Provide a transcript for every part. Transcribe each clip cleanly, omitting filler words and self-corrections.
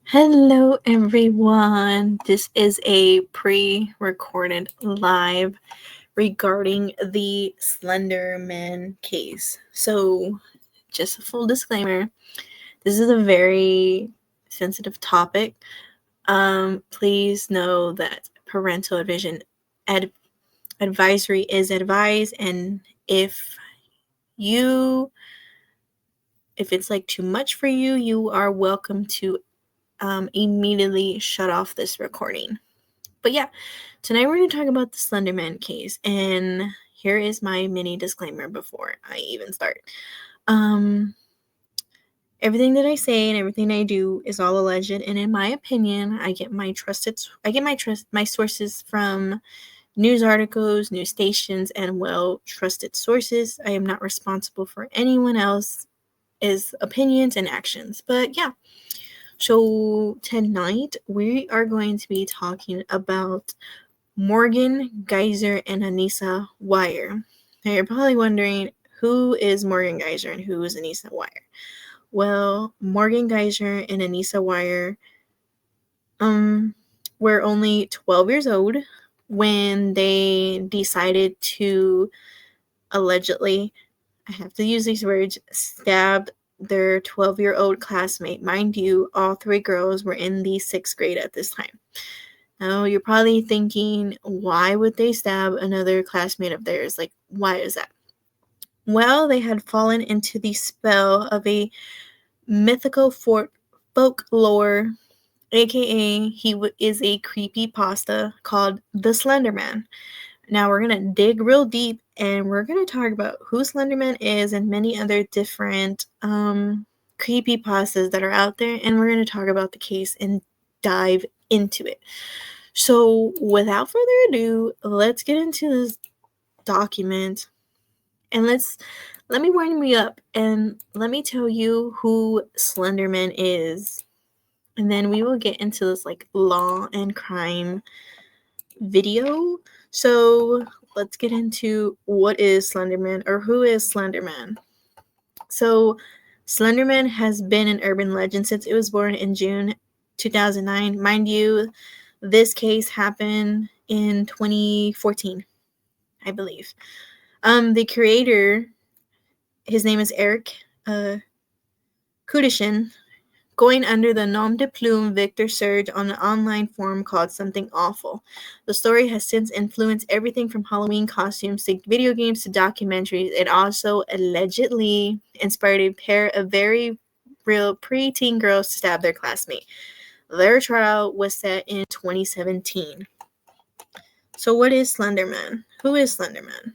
Hello, everyone. This is a pre recorded live regarding the Slender Man case. So, just a full disclaimer, this is a very sensitive topic. Please know that parental advisory is advised, and you if it's like too much for you, you are welcome to immediately shut off this recording. But yeah, tonight we're going to talk about the Slender Man case, and here is my mini disclaimer before I even start. Everything that I say and everything I do is all alleged, and in my opinion, I get my sources from news articles, news stations, and well-trusted sources. I am not responsible for anyone else's opinions and actions. But yeah, so tonight we are going to be talking about Morgan Geyser and Anissa Weier. Now you're probably wondering, who is Morgan Geyser and who is Anissa Weier? Well, Morgan Geyser and Anissa Weier were only 12 years old when they decided to allegedly, I have to use these words, stab their 12-year-old classmate. Mind you, all three girls were in the 6th grade at this time. Now, you're probably thinking, why would they stab another classmate of theirs? Like, why is that? Well, they had fallen into the spell of a mythical folklore, aka he is a creepy pasta called the Slender Man. Now, we're going to dig real deep and we're going to talk about who Slenderman is and many other different creepy pastas that are out there, and we're going to talk about the case and dive into it. So, without further ado, let's get into this document and let me wind me up and let me tell you who Slenderman is. And then we will get into this like law and crime video. So, let's get into what is Slenderman, or who is Slenderman. So, Slenderman has been an urban legend since it was born in June 2009. Mind you, this case happened in 2014, I believe. The creator, his name is Eric Kudishin, going under the nom de plume Victor Surge on an online forum called Something Awful. The story has since influenced everything from Halloween costumes to video games to documentaries. It also allegedly inspired a pair of very real preteen girls to stab their classmate. Their trial was set in 2017. So what is Slenderman? Who is Slenderman?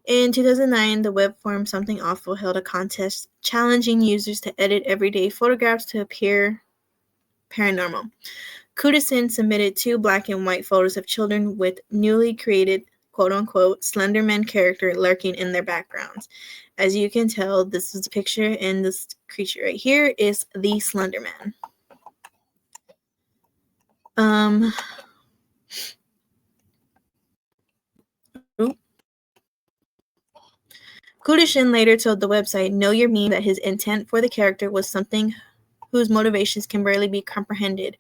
In 2009, the web forum Something Awful held a contest challenging users to edit everyday photographs to appear paranormal. Kudison submitted 2 black and white photos of children with newly created quote-unquote Slenderman character lurking in their backgrounds. As you can tell, this is a picture, and this creature right here is the Slenderman. Kudishin later told the website Know Your Meme that his intent for the character was something whose motivations can barely be comprehended,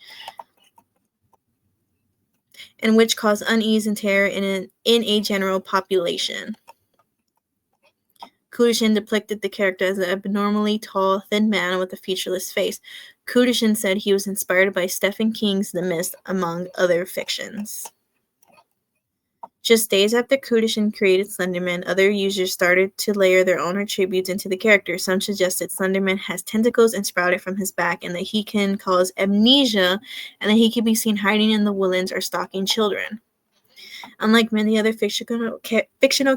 and which caused unease and terror in a general population. Kudishin depicted the character as an abnormally tall, thin man with a featureless face. Kudishin said he was inspired by Stephen King's The Mist, among other fictions. Just days after Kudishin created Slenderman, other users started to layer their own attributes into the character. Some suggested Slenderman has tentacles and sprouted from his back, and that he can cause amnesia, and that he can be seen hiding in the woodlands or stalking children. Unlike many other fictional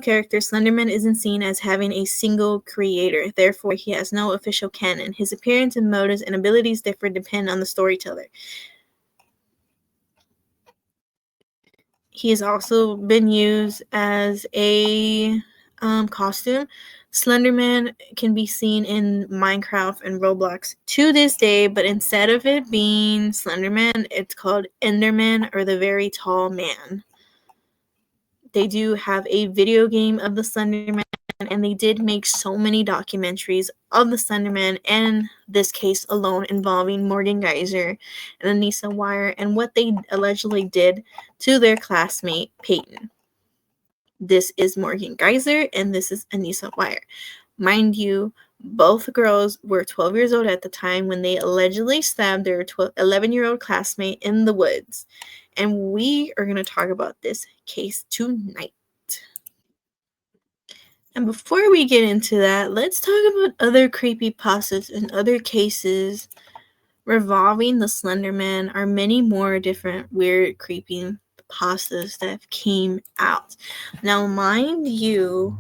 characters, Slenderman isn't seen as having a single creator. Therefore, he has no official canon. His appearance and motives and abilities differ depending on the storyteller. He has also been used as a costume. Slenderman can be seen in Minecraft and Roblox to this day, but instead of it being Slenderman, it's called Enderman, or the Very Tall Man. They do have a video game of the Slenderman and they did make so many documentaries of the Slenderman, and this case alone involving Morgan Geyser and Anissa Weier and what they allegedly did to their classmate Peyton. This is Morgan Geyser and this is Anissa Weier. Mind you, both girls were 12 years old at the time when they allegedly stabbed their 11-year-old classmate in the woods. And we are going to talk about this case tonight. And before we get into that, let's talk about other creepypastas and other cases revolving the Slenderman, or many more different weird creepypastas that came out. Now, mind you,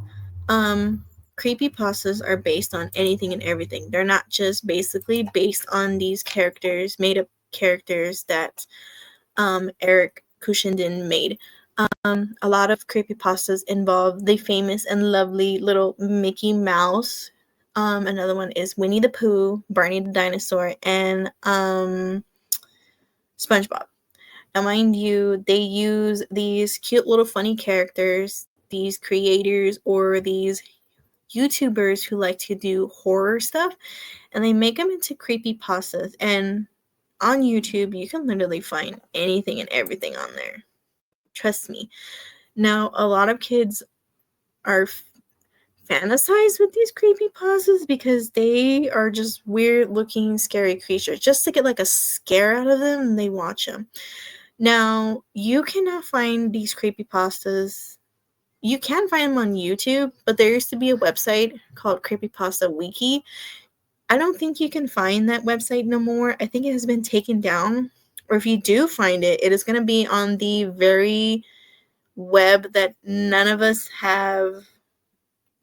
creepypastas are based on anything and everything. They're not just basically based on these characters, made up characters that Eric Cushenden made. A lot of creepypastas involve the famous and lovely little Mickey Mouse. Another one is Winnie the Pooh, Barney the Dinosaur, and SpongeBob. Now, mind you, they use these cute little funny characters, these creators or these YouTubers who like to do horror stuff, and they make them into creepypastas. And on YouTube, you can literally find anything and everything on there. Trust me. Now, a lot of kids are fantasize with these creepypastas because they are just weird looking scary creatures. Just to get like a scare out of them, they watch them. Now, you cannot find these creepypastas. You can find them on YouTube, but there used to be a website called Creepypasta Wiki. I don't think you can find that website no more. I think it has been taken down. Or if you do find it, it is going to be on the very web that none of us have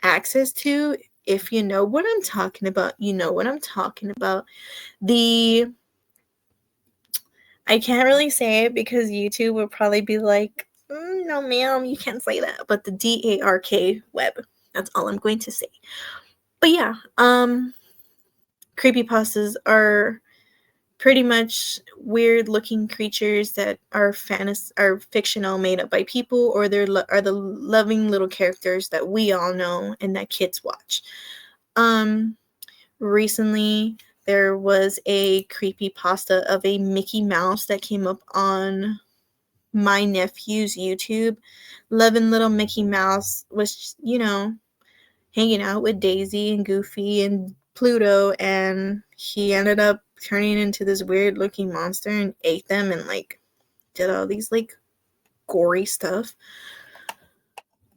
access to. If you know what I'm talking about, you know what I'm talking about. I can't really say it because YouTube would probably be like, no ma'am, you can't say that. But the DARK web, that's all I'm going to say. But yeah, creepypastas are pretty much weird looking creatures that are fictional, made up by people, or are the loving little characters that we all know and that kids watch. Recently there was a creepypasta of a Mickey Mouse that came up on my nephew's YouTube. Loving little Mickey Mouse was, hanging out with Daisy and Goofy and Pluto, and he ended up turning into this weird looking monster and ate them and like did all these like gory stuff.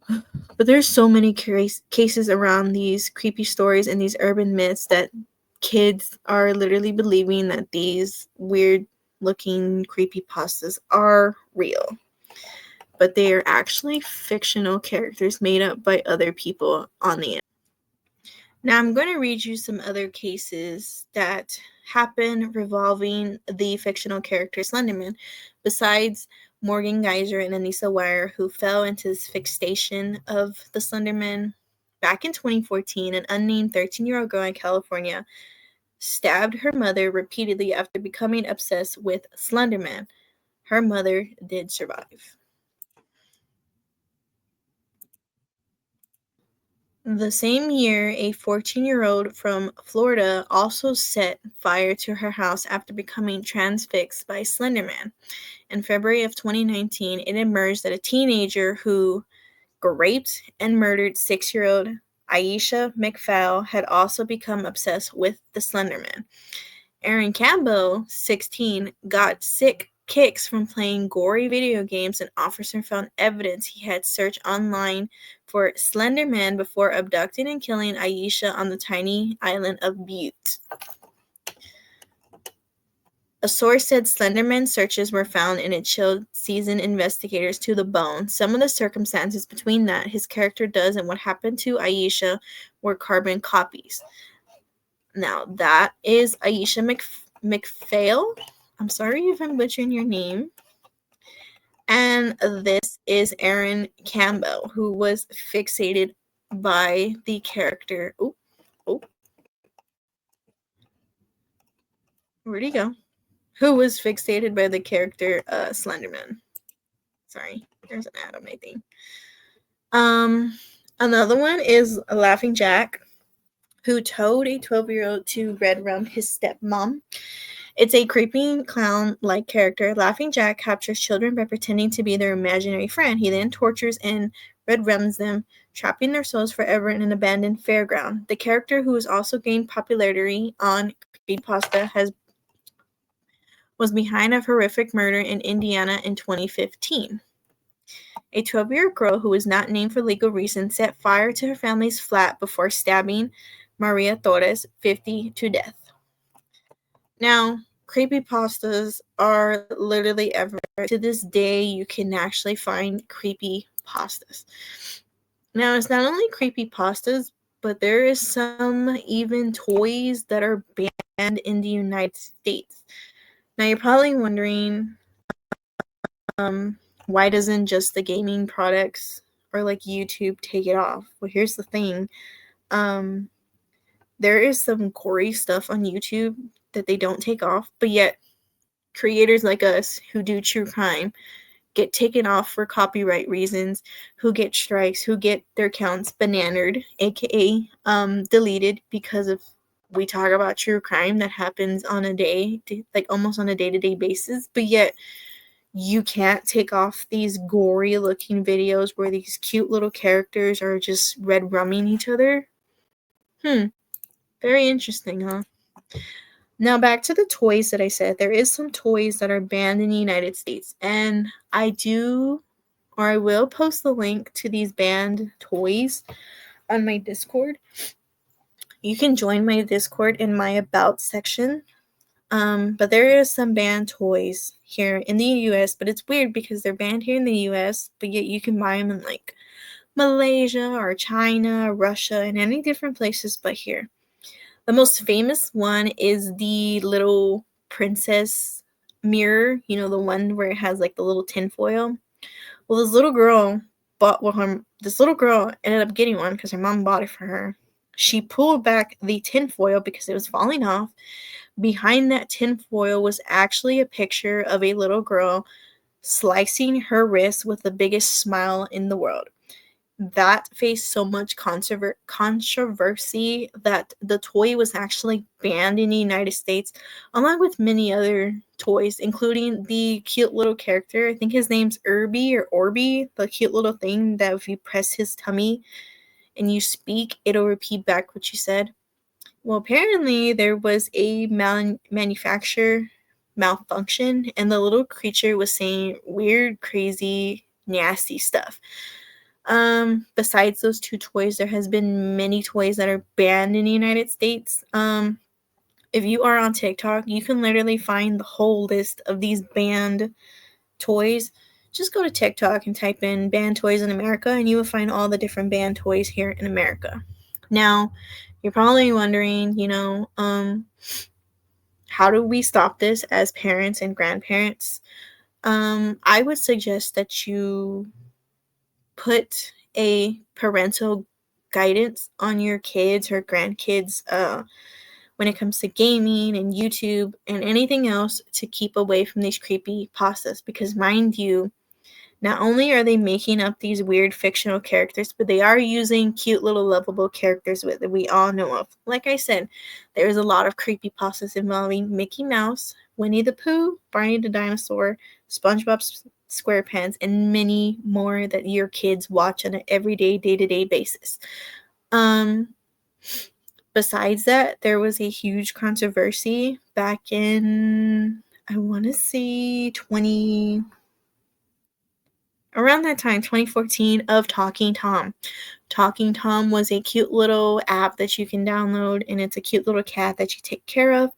But there's so many cases around these creepy stories and these urban myths that kids are literally believing that these weird looking creepypastas are real. But they are actually fictional characters made up by other people on the internet. Now I'm going to read you some other cases that happen revolving the fictional character Slenderman, besides Morgan Geyser and Anissa Weier, who fell into this fixation of the Slenderman. Back in 2014, an unnamed 13-year-old girl in California stabbed her mother repeatedly after becoming obsessed with Slenderman. Her mother did survive. The same year, a 14-year-old from Florida also set fire to her house after becoming transfixed by Slenderman. In February of 2019, it emerged that a teenager who raped and murdered 6-year-old Aisha McPhail had also become obsessed with the Slenderman. Aaron Campbell, 16, got sick kicks from playing gory video games, and officer found evidence he had searched online for Slenderman before abducting and killing Aisha on the tiny island of Butte. A source said Slenderman searches were found, and it chilled seasoned investigators to the bone. Some of the circumstances between that his character does and what happened to Aisha were carbon copies. Now, that is Aisha McPhail. I'm sorry if I'm butchering your name. And this is Aaron Campbell, who was fixated by the character. Where'd he go? Who was fixated by the character Slenderman. Sorry, there's an ad on my thing. Another one is Laughing Jack, who towed a 12-year-old to Red Rum, his stepmom. It's a creepy clown-like character. Laughing Jack captures children by pretending to be their imaginary friend. He then tortures and red rums them, trapping their souls forever in an abandoned fairground. The character, who has also gained popularity on creepypasta, was behind a horrific murder in Indiana in 2015. A 12-year-old girl who was not named for legal reasons set fire to her family's flat before stabbing Maria Torres, 50, to death. Now, creepypastas are literally everywhere. To this day, you can actually find creepypastas. Now, it's not only creepypastas, but there is some even toys that are banned in the United States. Now, you're probably wondering, why doesn't just the gaming products or like YouTube take it off? Well, here's the thing. There is some gory stuff on YouTube that they don't take off, but yet creators like us who do true crime get taken off for copyright reasons, who get strikes, who get their accounts bananaed, aka deleted, because of we talk about true crime that happens on a day, like almost on a day-to-day basis, but yet you can't take off these gory looking videos where these cute little characters are just red rumming each other. Very interesting, huh? Now back to the toys that I said. There is some toys that are banned in the United States, and I will post the link to these banned toys on my Discord. You can join my Discord in my About section. But there is some banned toys here in the US, but it's weird because they're banned here in the US, but yet you can buy them in like Malaysia or China, Russia, and any different places but here. The most famous one is the little princess mirror, the one where it has like the little tinfoil. Well, this little girl ended up getting one because her mom bought it for her. She pulled back the tinfoil because it was falling off. Behind that tinfoil was actually a picture of a little girl slicing her wrist with the biggest smile in the world. That faced so much controversy that the toy was actually banned in the United States, along with many other toys, including the cute little character. I think his name's Irby or Orby, the cute little thing that if you press his tummy and you speak, it'll repeat back what you said. Well, apparently there was a manufacturer malfunction, and the little creature was saying weird, crazy, nasty stuff. Besides those two toys, there has been many toys that are banned in the United States. If you are on TikTok, you can literally find the whole list of these banned toys. Just go to TikTok and type in banned toys in America, and you will find all the different banned toys here in America. Now, you're probably wondering, how do we stop this as parents and grandparents? I would suggest that you put a parental guidance on your kids or grandkids when it comes to gaming and YouTube and anything else to keep away from these creepy pastas, because mind you, not only are they making up these weird fictional characters, but they are using cute little lovable characters that we all know of. Like I said, there's a lot of creepypastas involving Mickey Mouse, Winnie the Pooh, Barney the Dinosaur, SpongeBob SquarePants, and many more that your kids watch on an everyday, day-to-day basis. Besides that, there was a huge controversy back in, I want to say around that time, 2014, of Talking Tom. Talking Tom was a cute little app that you can download, and it's a cute little cat that you take care of.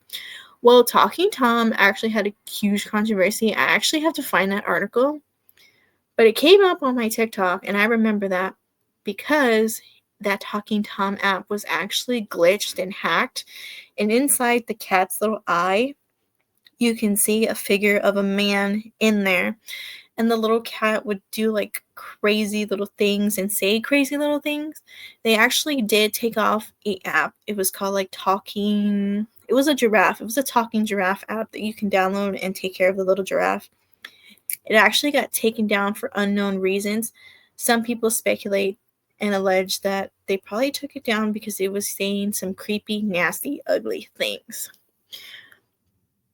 Well, Talking Tom actually had a huge controversy. I actually have to find that article, but it came up on my TikTok, and I remember that because that Talking Tom app was actually glitched and hacked, and inside the cat's little eye, you can see a figure of a man in there. And the little cat would do like crazy little things and say crazy little things. They actually did take off an app. It was called like Talking. It was a giraffe. It was a talking giraffe app that you can download and take care of the little giraffe. It actually got taken down for unknown reasons. Some people speculate and alleged that they probably took it down because it was saying some creepy, nasty, ugly things.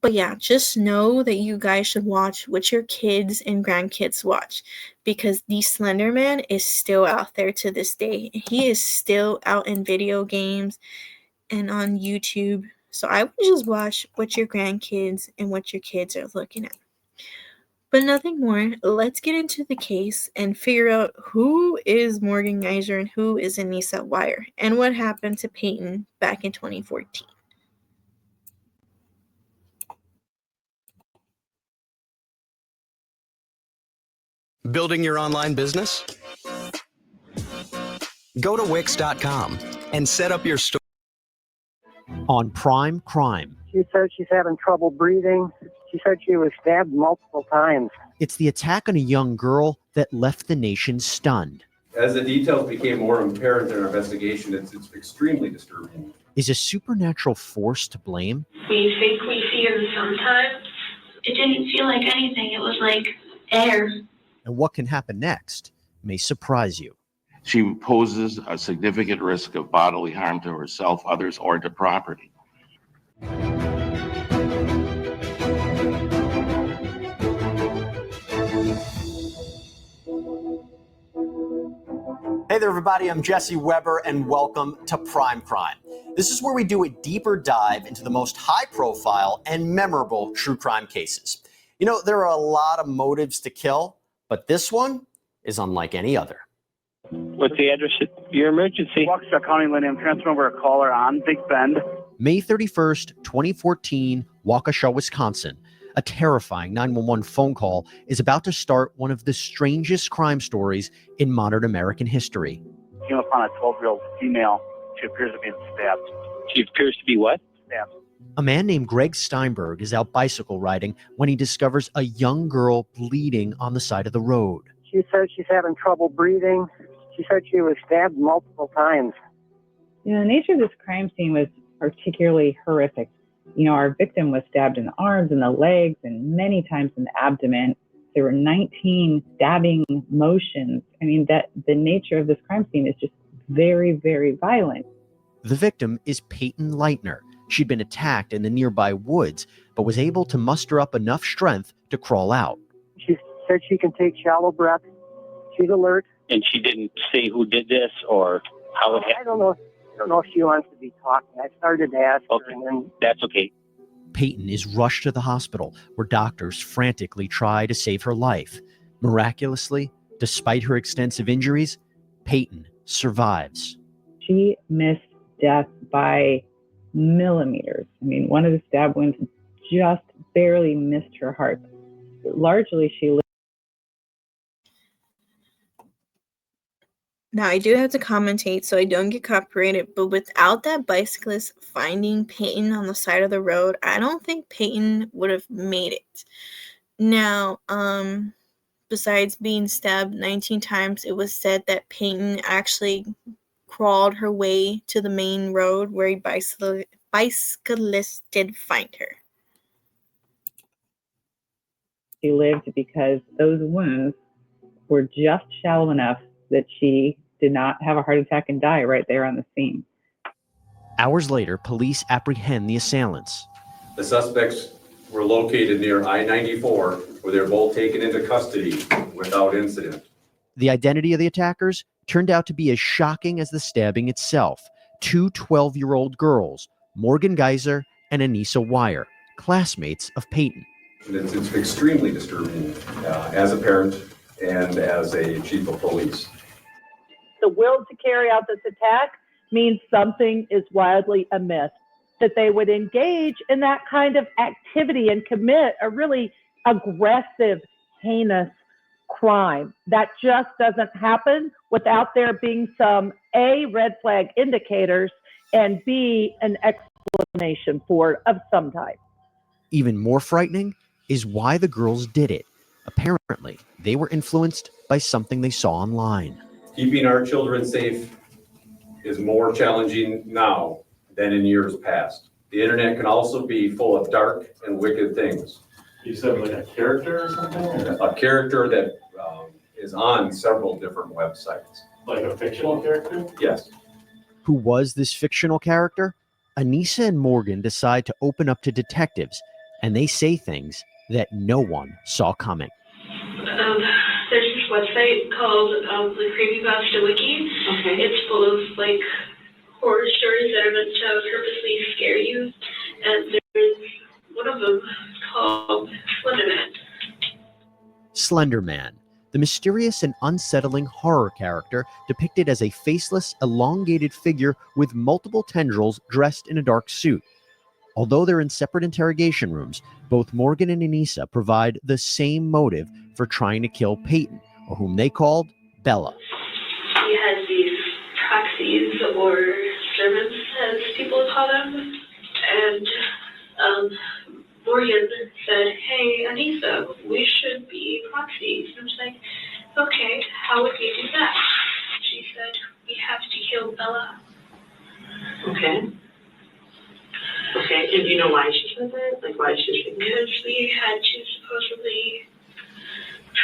But yeah, just know that you guys should watch what your kids and grandkids watch, because the Slender Man is still out there to this day. He is still out in video games and on YouTube. So I would just watch what your grandkids and what your kids are looking at. But nothing more. Let's get into the case and figure out who is Morgan Geyser and who is Anissa Weier, and what happened to Peyton back in 2014. Building your online business? Go to Wix.com and set up your store. On Prime Crime. She said she's having trouble breathing. She said she was stabbed multiple times. It's the attack on a young girl that left the nation stunned. As the details became more apparent in our investigation, it's extremely disturbing. Is a supernatural force to blame? We think we see her sometimes. It didn't feel like anything. It was like air. And what can happen next may surprise you. She poses a significant risk of bodily harm to herself, others, or to property. Hey there, everybody. I'm Jesse Weber, and welcome to Prime Crime. This is where we do a deeper dive into the most high-profile and memorable true crime cases. You know, there are a lot of motives to kill, but this one is unlike any other. What's the address of your emergency? Waukesha County, Lynn. I'm transferring over a caller on Big Bend. May 31st, 2014, Waukesha, Wisconsin. A terrifying 911 phone call is about to start one of the strangest crime stories in modern American history. Came upon a 12-year-old female. She appears to be stabbed. She appears to be what? Stabbed. A man named Greg Steinberg is out bicycle riding when he discovers a young girl bleeding on the side of the road. She said she's having trouble breathing. She said she was stabbed multiple times. You know, the nature of this crime scene was particularly horrific. You know, our victim was stabbed in the arms and the legs and many times in the abdomen. There were 19 stabbing motions. I mean, that the nature of this crime scene is just very, very violent. The victim is Peyton Leitner. She'd been attacked in the nearby woods, but was able to muster up enough strength to crawl out. She said she can take shallow breaths. She's alert. And she didn't say who did this or how it happened? I don't know if she wants to be talking. I started to ask her, and then... That's okay. Peyton is rushed to the hospital, where doctors frantically try to save her life. Miraculously, despite her extensive injuries, Peyton survives. She missed death by millimeters. I mean, one of the stab wounds just barely missed her heart. Largely, she lived. Now, I do have to commentate so I don't get copyrighted, but without that bicyclist finding Peyton on the side of the road, I don't think Peyton would have made it. Now, besides being stabbed 19 times, it was said that Peyton actually crawled her way to the main road where a bicyclist did find her. She lived because those wounds were just shallow enough that she did not have a heart attack and die right there on the scene. Hours later, police apprehend the assailants. The suspects were located near I-94, where they were both taken into custody without incident. The identity of the attackers turned out to be as shocking as the stabbing itself. Two 12-year-old girls, Morgan Geyser and Anissa Weier, classmates of Peyton. It's extremely disturbing as a parent and as a chief of police. The will to carry out this attack means something is wildly amiss. That they would engage in that kind of activity and commit a really aggressive, heinous crime. That just doesn't happen without there being some A, red flag indicators, and B, an explanation for it of some type. Even more frightening is why the girls did it. Apparently, they were influenced by something they saw online. Keeping our children safe is more challenging now than in years past. The internet can also be full of dark and wicked things. You said like a character or something? A character that is on several different websites. Like a fictional character? Yes. Who was this fictional character? Anissa and Morgan decide to open up to detectives, and they say things that no one saw coming. There's this website called the Creepypasta Wiki. Okay. It's full of like horror stories that are meant to purposely scare you, and there's one of them called Slender Man. Slender Man, the mysterious and unsettling horror character depicted as a faceless, elongated figure with multiple tendrils dressed in a dark suit. Although they're in separate interrogation rooms, both Morgan and Anissa provide the same motive for trying to kill Peyton, or whom they called Bella. He has these proxies or servants, as people call them, and Morgan said, "Hey, Anissa, we should be proxies." And I was like, "Okay, how would we do that?" She said, "We have to kill Bella." Okay. Okay, and do you know why she said that? Like, why she said that? Because we had to supposedly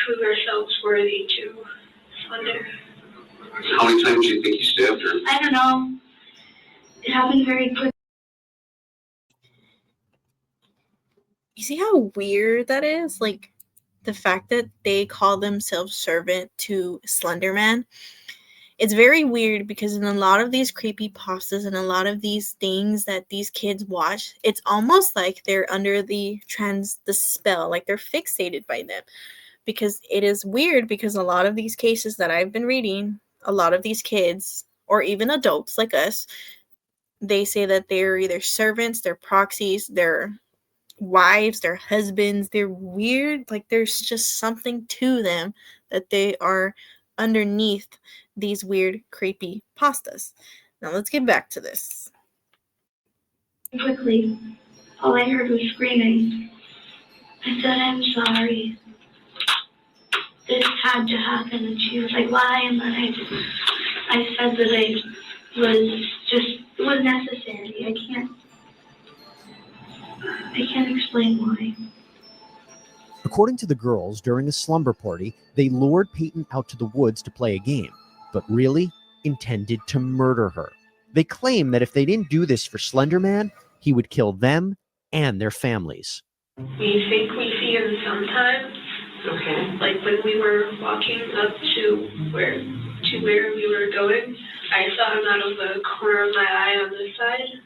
prove ourselves worthy to Slender. How many times do you think you stabbed her? I don't know. It happened very quick. You see how weird that is? Like, the fact that they call themselves servant to Slender Man. It's very weird because in a lot of these creepy pastas and a lot of these things that these kids watch, it's almost like they're under the spell, like they're fixated by them. Because it is weird because a lot of these cases that I've been reading, a lot of these kids, or even adults like us, they say that they're either servants, they're proxies, they're wives, their husbands. They're weird. Like there's just something to them that they are underneath these weird, creepy pastas. Now let's get back to this. Quickly, all I heard was screaming. I said, "I'm sorry. This had to happen." And she was like, "Why?" And then I said that it was necessary. I can't explain why. According to the girls, during a slumber party, they lured Peyton out to the woods to play a game, but really intended to murder her. They claim that if they didn't do this for Slender Man, he would kill them and their families. We think we see him sometimes. Okay. Like when we were walking up to where we were going, I saw him out of the corner of my eye on this side.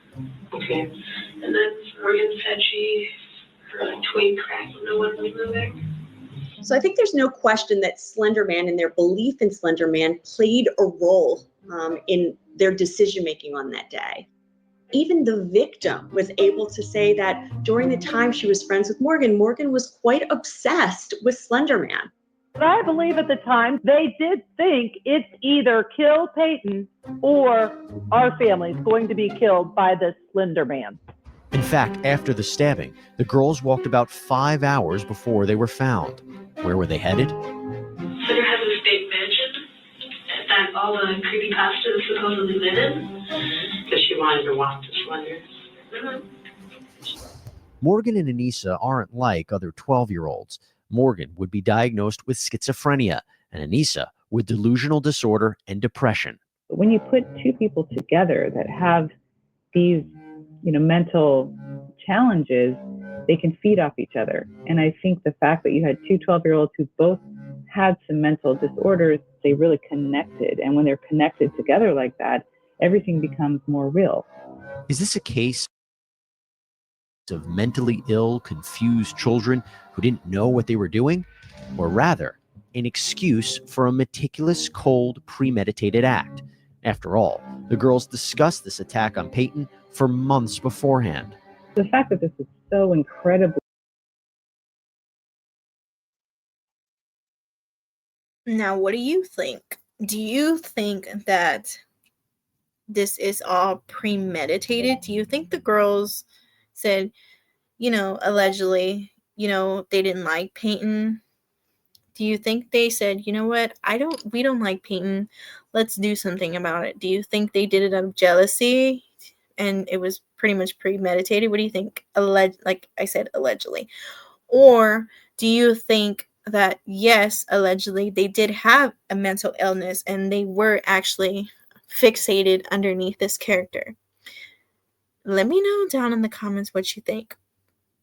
Okay. And then Morgan said she heard a twig crack when no one was moving. So I think there's no question that Slender Man and their belief in Slender Man played a role in their decision making on that day. Even the victim was able to say that during the time she was friends with Morgan, Morgan was quite obsessed with Slender Man. But I believe at the time they did think it's either kill Peyton or our family's going to be killed by this Slender Man. In fact, after the stabbing, the girls walked about 5 hours before they were found. Where were they headed? Slender has this big mansion that all the creepypastas supposedly live in. Because she wanted to walk to Slender. Mm-hmm. Morgan and Anissa aren't like other 12-year-olds. Morgan would be diagnosed with schizophrenia, and Anissa with delusional disorder and depression. But when you put two people together that have these, mental challenges, they can feed off each other. And I think the fact that you had two 12-year-olds who both had some mental disorders, they really connected. And when they're connected together like that, everything becomes more real. Is this a case of mentally ill, confused children who didn't know what they were doing? Or rather, an excuse for a meticulous, cold, premeditated act? After all, the girls discussed this attack on Peyton for months beforehand. The fact that this is so incredibly... Now, what do you think? Do you think that this is all premeditated? Do you think the girls said, allegedly, they didn't like Peyton? Do you think they said, you know what, we don't like Peyton, let's do something about it? Do you think they did it out of jealousy and it was pretty much premeditated? What do you think? Like I said, allegedly. Or do you think that yes, allegedly they did have a mental illness and they were actually fixated underneath this character. Let me know down in the comments what you think.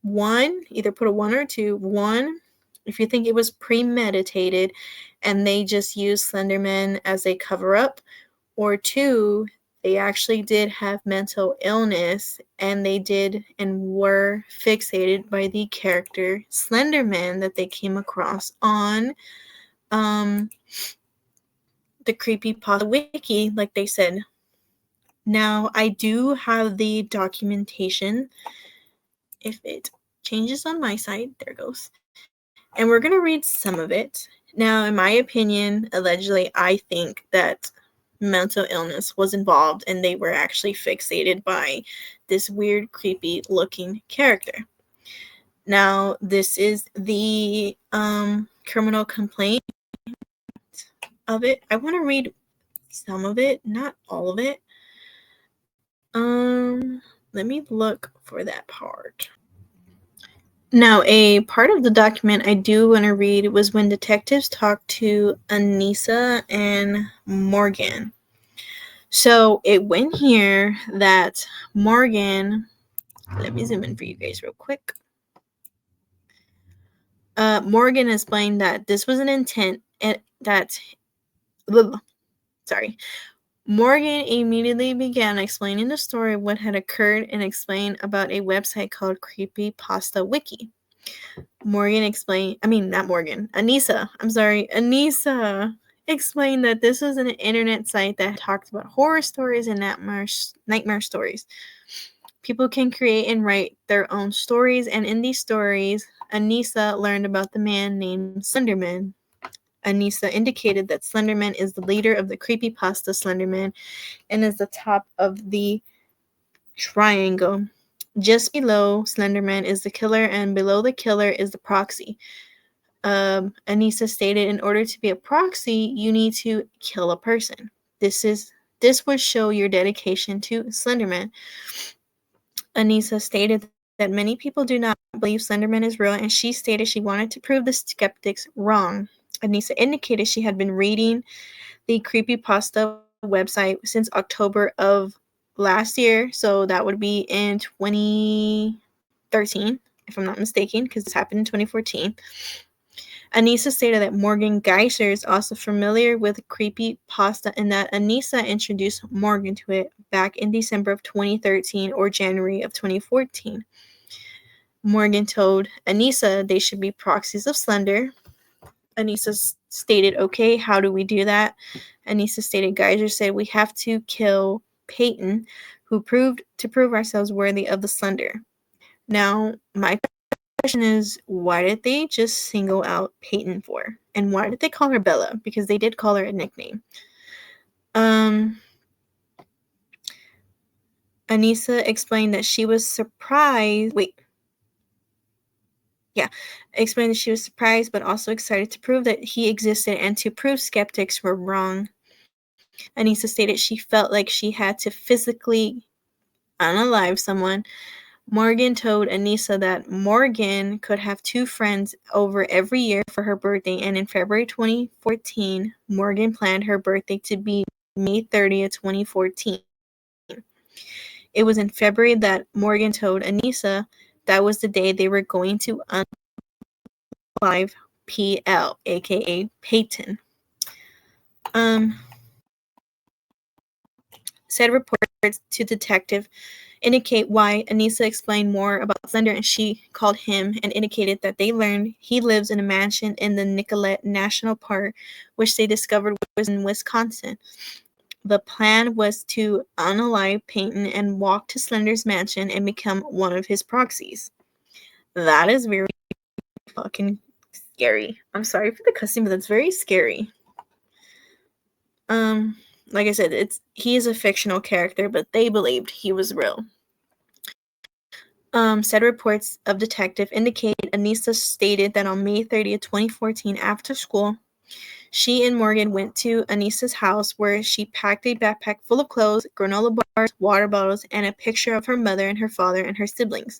One, either put a 1 or 2. 1, if you think it was premeditated and they just used Slenderman as a cover up, or 2, they actually did have mental illness and they did and were fixated by the character Slenderman that they came across on the Creepypasta wiki, like they said. Now, I do have the documentation. If it changes on my side, there it goes. And we're going to read some of it. Now, in my opinion, allegedly, I think that mental illness was involved and they were actually fixated by this weird, creepy looking character. Now, this is the criminal complaint of it. I want to read some of it, not all of it. Let me look for that part. Now, a part of the document I do want to read was when detectives talked to Anissa and Morgan. So it went here that Morgan, let me zoom in for you guys real quick. Morgan explained that this was an intent and that, Morgan immediately began explaining the story of what had occurred and explained about a website called Creepypasta Wiki. Anissa explained that this was an internet site that talked about horror stories and nightmare stories. People can create and write their own stories, and in these stories, Anissa learned about the man named Slenderman. Anissa indicated that Slenderman is the leader of the Creepypasta Slenderman and is the top of the triangle. Just below Slenderman is the killer, and below the killer is the proxy. Anissa stated, in order to be a proxy, you need to kill a person. This would show your dedication to Slenderman. Anissa stated that many people do not believe Slenderman is real, and she stated she wanted to prove the skeptics wrong. Anissa indicated she had been reading the Creepypasta website since October of last year, so that would be in 2013, if I'm not mistaken, because this happened in 2014. Anissa stated that Morgan Geiser is also familiar with Creepypasta and that Anissa introduced Morgan to it back in December of 2013 or January of 2014. Morgan told Anissa they should be proxies of Slender. Anissa stated, okay, how do we do that? Anissa stated, Geiser said we have to kill Peyton, who proved to prove ourselves worthy of the Slender. Now, my question is, why did they just single out Peyton for? And why did they call her Bella? Because they did call her a nickname. Anissa explained that she was surprised. Explained that she was surprised but also excited to prove that he existed and to prove skeptics were wrong. Anissa stated she felt like she had to physically unalive someone. Morgan told Anissa that Morgan could have 2 friends over every year for her birthday, and in February 2014, Morgan planned her birthday to be May 30th, 2014. It was in February that Morgan told Anissa that was the day they were going to unalive PL, aka Peyton. Said reports to detective indicate why Anissa explained more about Slender and she called him and indicated that they learned he lives in a mansion in the Nicollet National Park, which they discovered was in Wisconsin. The plan was to unalive Peyton and walk to Slender's mansion and become one of his proxies. That is very fucking scary. I'm sorry for the cussing, but that's very scary. Like I said, he is a fictional character, but they believed he was real. Said reports of detective indicate Anissa stated that on May 30th, 2014, after school, she and Morgan went to Anissa's house where she packed a backpack full of clothes, granola bars, water bottles, and a picture of her mother and her father and her siblings.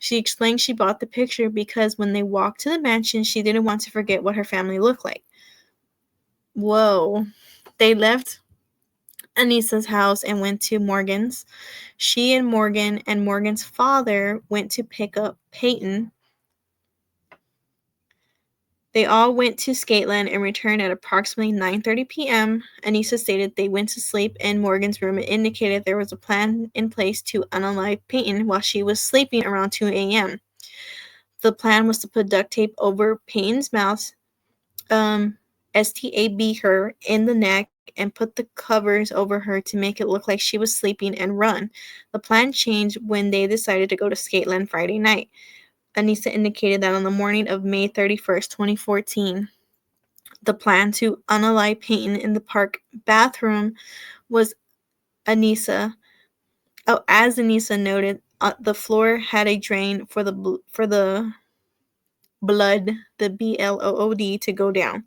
She explained she bought the picture because when they walked to the mansion, she didn't want to forget what her family looked like. Whoa. They left Anissa's house and went to Morgan's. She and Morgan's father went to pick up Peyton. They all went to Skateland and returned at approximately 9:30 p.m. Anissa stated they went to sleep in Morgan's room and indicated there was a plan in place to unalive Peyton while she was sleeping around 2 a.m. The plan was to put duct tape over Peyton's mouth, STAB her in the neck, and put the covers over her to make it look like she was sleeping and run. The plan changed when they decided to go to Skateland Friday night. Anissa indicated that on the morning of May 31st, 2014, the plan to unalive Peyton in the park bathroom was Anissa. Oh, as Anissa noted, the floor had a drain for the blood, the BLOOD, to go down.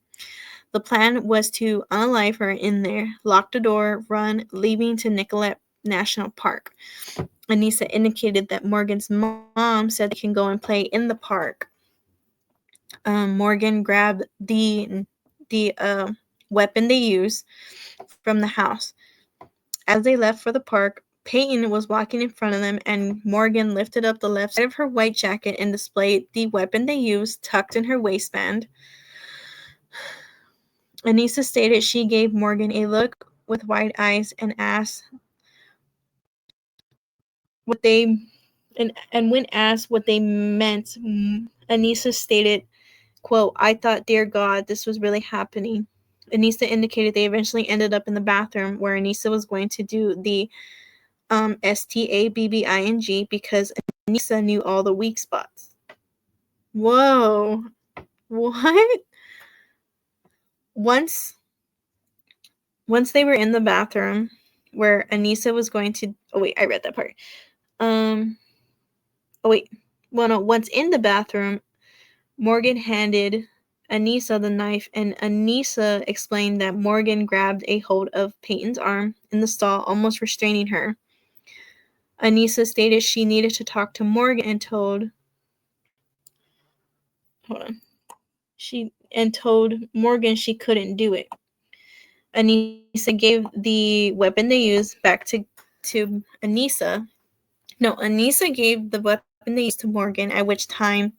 The plan was to unalive her in there, lock the door, run, leaving to Nicollet National Park. Anissa indicated that Morgan's mom said they can go and play in the park. Morgan grabbed the weapon they used from the house. As they left for the park, Peyton was walking in front of them, and Morgan lifted up the left side of her white jacket and displayed the weapon they used tucked in her waistband. Anissa stated she gave Morgan a look with wide eyes and asked what they and when asked what they meant, Anissa stated, quote, "I thought, dear God, this was really happening." Anissa indicated they eventually ended up in the bathroom where Anissa was going to do the STABBING because Anissa knew all the weak spots. Whoa. What? Once they were in the bathroom where Anissa was going to I read that part. Once in the bathroom, Morgan handed Anissa the knife, and Anissa explained that Morgan grabbed a hold of Peyton's arm in the stall, almost restraining her. Anissa stated she needed to talk to Morgan and told Morgan she couldn't do it. Anissa gave the weapon they used back to Anissa. No, Anissa gave the weapon they used to Morgan, at which time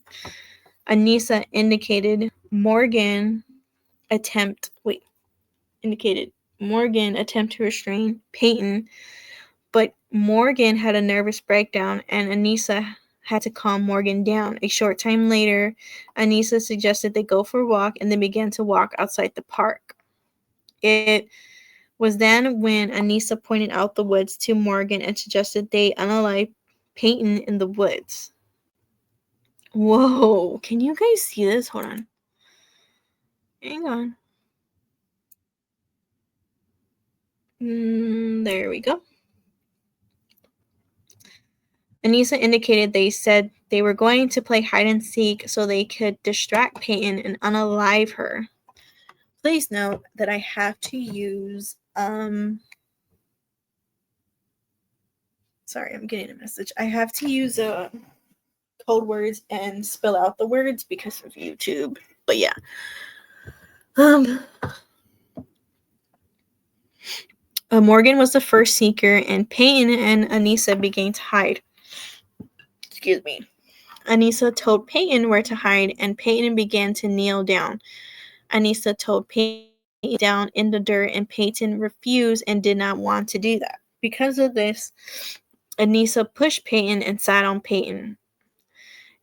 Anissa indicated Morgan attempt to restrain Peyton, but Morgan had a nervous breakdown and Anissa had to calm Morgan down. A short time later, Anissa suggested they go for a walk and they began to walk outside the park. It was then when Anissa pointed out the woods to Morgan and suggested they unalive Peyton in the woods. Whoa, can you guys see this? Hold on. Hang on. There we go. Anissa indicated they said they were going to play hide and seek so they could distract Peyton and unalive her. Please note that I have to use sorry, I'm getting a message. I have to use code words and spell out the words because of YouTube. But yeah. Morgan was the first seeker, and Peyton and Anissa began to hide. Excuse me. Anissa told Peyton where to hide, and Peyton began to kneel down. Anissa told Peyton down in the dirt, and Peyton refused and did not want to do that. Because of this, Anissa pushed Peyton and sat on Peyton.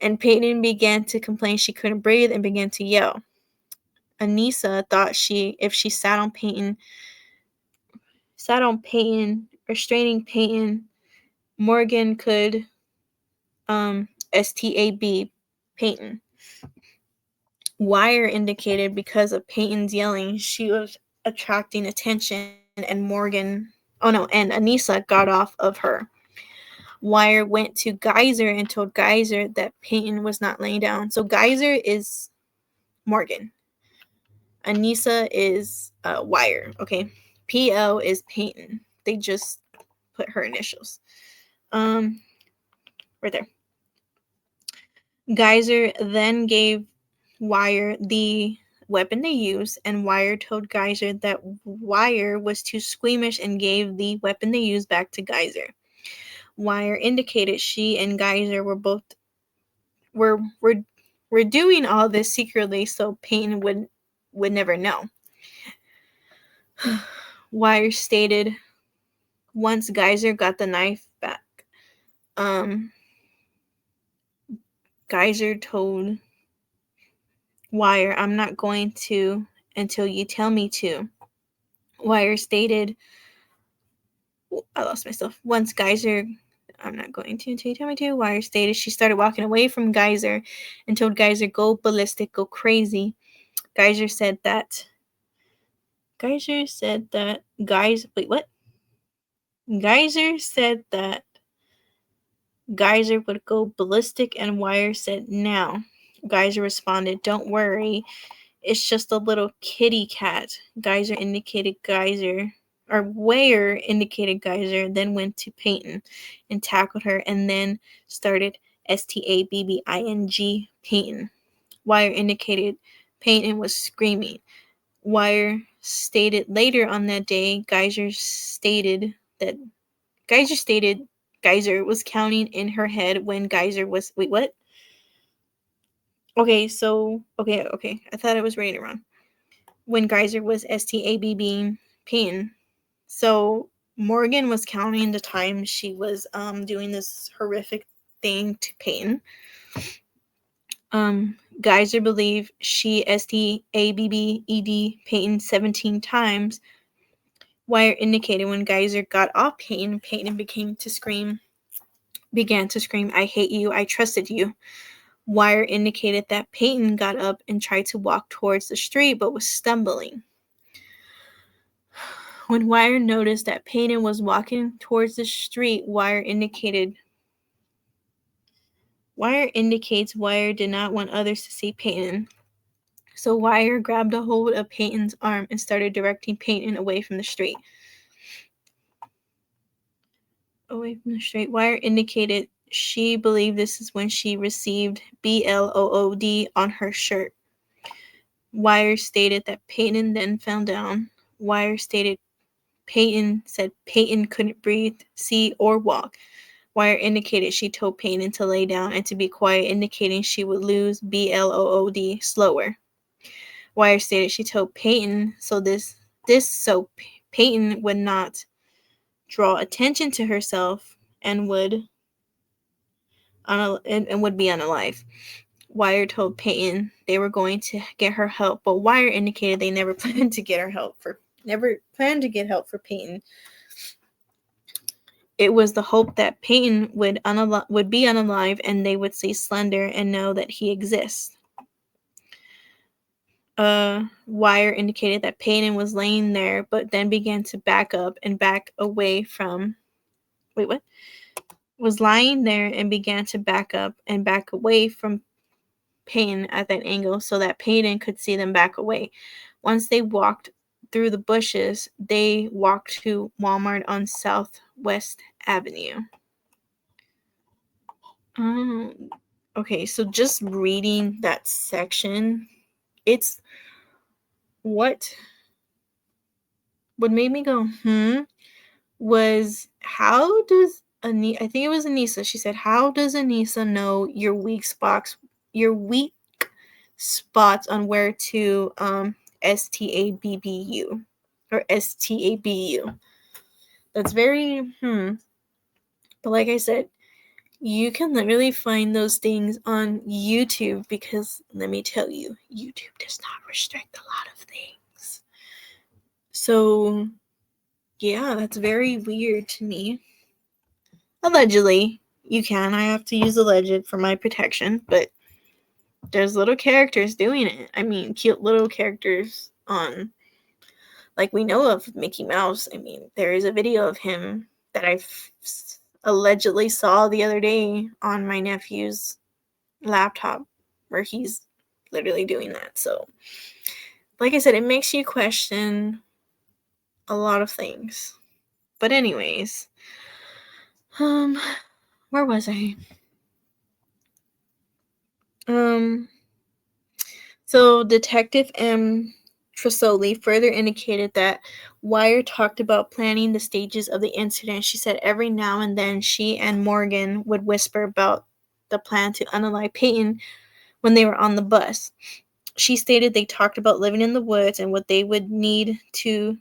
And Peyton began to complain she couldn't breathe and began to yell. Anissa thought if she sat on Peyton, restraining Peyton, Morgan could STAB Peyton. Wire indicated because of Peyton's yelling, she was attracting attention, and Anissa got off of her. Wire went to Geyser and told Geyser that Peyton was not laying down. So Geyser is Morgan. Anissa is Wire, okay? PL is Peyton. They just put her initials. Right there. Geyser then gave Wire the weapon they used, and Wire told Geyser that Wire was too squeamish and gave the weapon they used back to Geyser. Wire indicated she and Geyser were doing all this secretly so Payton would never know. Wire stated once Geyser got the knife back, Geyser told Wire, "I'm not going to until you tell me to." Wire stated, I lost myself. Once Geyser, "I'm not going to until you tell me to." Wire stated she started walking away from Geyser and told Geyser, "Go ballistic, go crazy." Geyser said that. Wait, what? Geyser said that Geyser would go ballistic, and Wire said, "Now." Geyser responded, "Don't worry. It's just a little kitty cat." Wire indicated Geyser, then went to Payton and tackled her, and then started stabbing Payton. Wire indicated Payton was screaming. Wire stated later on that day, Geyser stated Geyser was counting in her head when Geyser was, wait, what? Okay, I thought I was reading it wrong. When Geyser was stabbing Payton. So Morgan was counting the time she was doing this horrific thing to Payton. Geyser believed she stabbed Payton 17 times. Wire indicated when Geyser got off Payton, Payton began to scream, "I hate you, I trusted you." Wire indicated that Payton got up and tried to walk towards the street but was stumbling. When Wire noticed that Payton was walking towards the street, Wire indicates Wire did not want others to see Payton. So Wire grabbed a hold of Payton's arm and started directing Payton away from the street. Wire indicated she believed this is when she received BLOOD on her shirt. Wire stated that Payton then fell down. Wire stated Payton said Payton couldn't breathe, see, or walk. Wire indicated she told Payton to lay down and to be quiet, indicating she would lose BLOOD slower. Wire stated she told Payton so Payton would not draw attention to herself and would be unalive. Wire told Payton they were going to get her help, but Wire indicated they never planned to get help for Payton. It was the hope that Payton would be unalive and they would see Slender and know that he exists. Wire indicated that Payton was laying there, but then began to back up and back away from. Wait, what? Was lying there and began to back up and back away from Payton at that angle so that Payton could see them back away. Once they walked through the bushes, they walked to Walmart on Southwest Avenue. Okay, so just reading that section, it's what made me go, was how does I think it was Anissa. She said, "How does Anissa know your weak spots on where to STABBU or STABU?" That's very But like I said, you can literally find those things on YouTube because let me tell you, YouTube does not restrict a lot of things. So, yeah, that's very weird to me. Allegedly, you can. I have to use alleged for my protection, but there's little characters doing it. I mean, cute little characters on, like we know of Mickey Mouse. I mean, there is a video of him that I allegedly saw the other day on my nephew's laptop where he's literally doing that. So, like I said, it makes you question a lot of things. But anyways, where was I? So Detective M. Tresoli further indicated that Wire talked about planning the stages of the incident. She said every now and then she and Morgan would whisper about the plan to unalive Peyton when they were on the bus. She stated they talked about living in the woods and what they would need to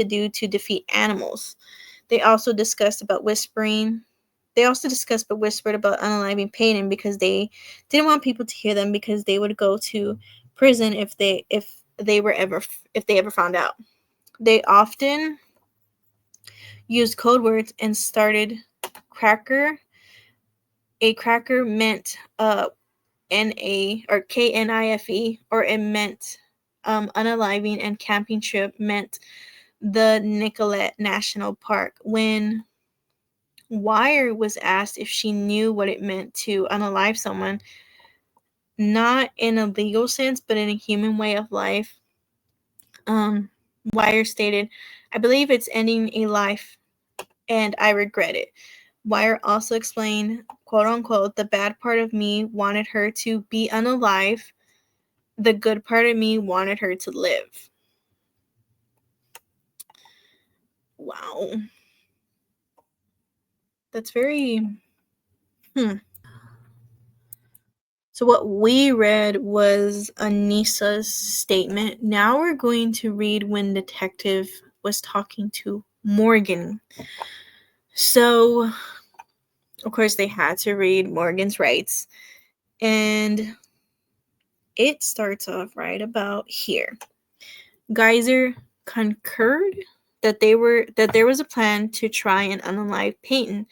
do to defeat animals. They also discussed about whispering. They also discussed but whispered about unaliving Peyton because they didn't want people to hear them because they would go to prison if they ever found out. They often used code words and started cracker. A cracker meant N-A or Knife, or it meant unaliving, and camping trip meant the Nicollet National Park. When Wire was asked if she knew what it meant to unalive someone, not in a legal sense, but in a human way of life, Wire stated, I believe it's ending a life and I regret it. Wire also explained, quote unquote, the bad part of me wanted her to be unalive. The good part of me wanted her to live. Wow. That's very. So what we read was Anissa's statement. Now we're going to read when Detective was talking to Morgan. So, of course, they had to read Morgan's rights. And it starts off right about here. Geyser concurred that there was a plan to try and unalive Peyton.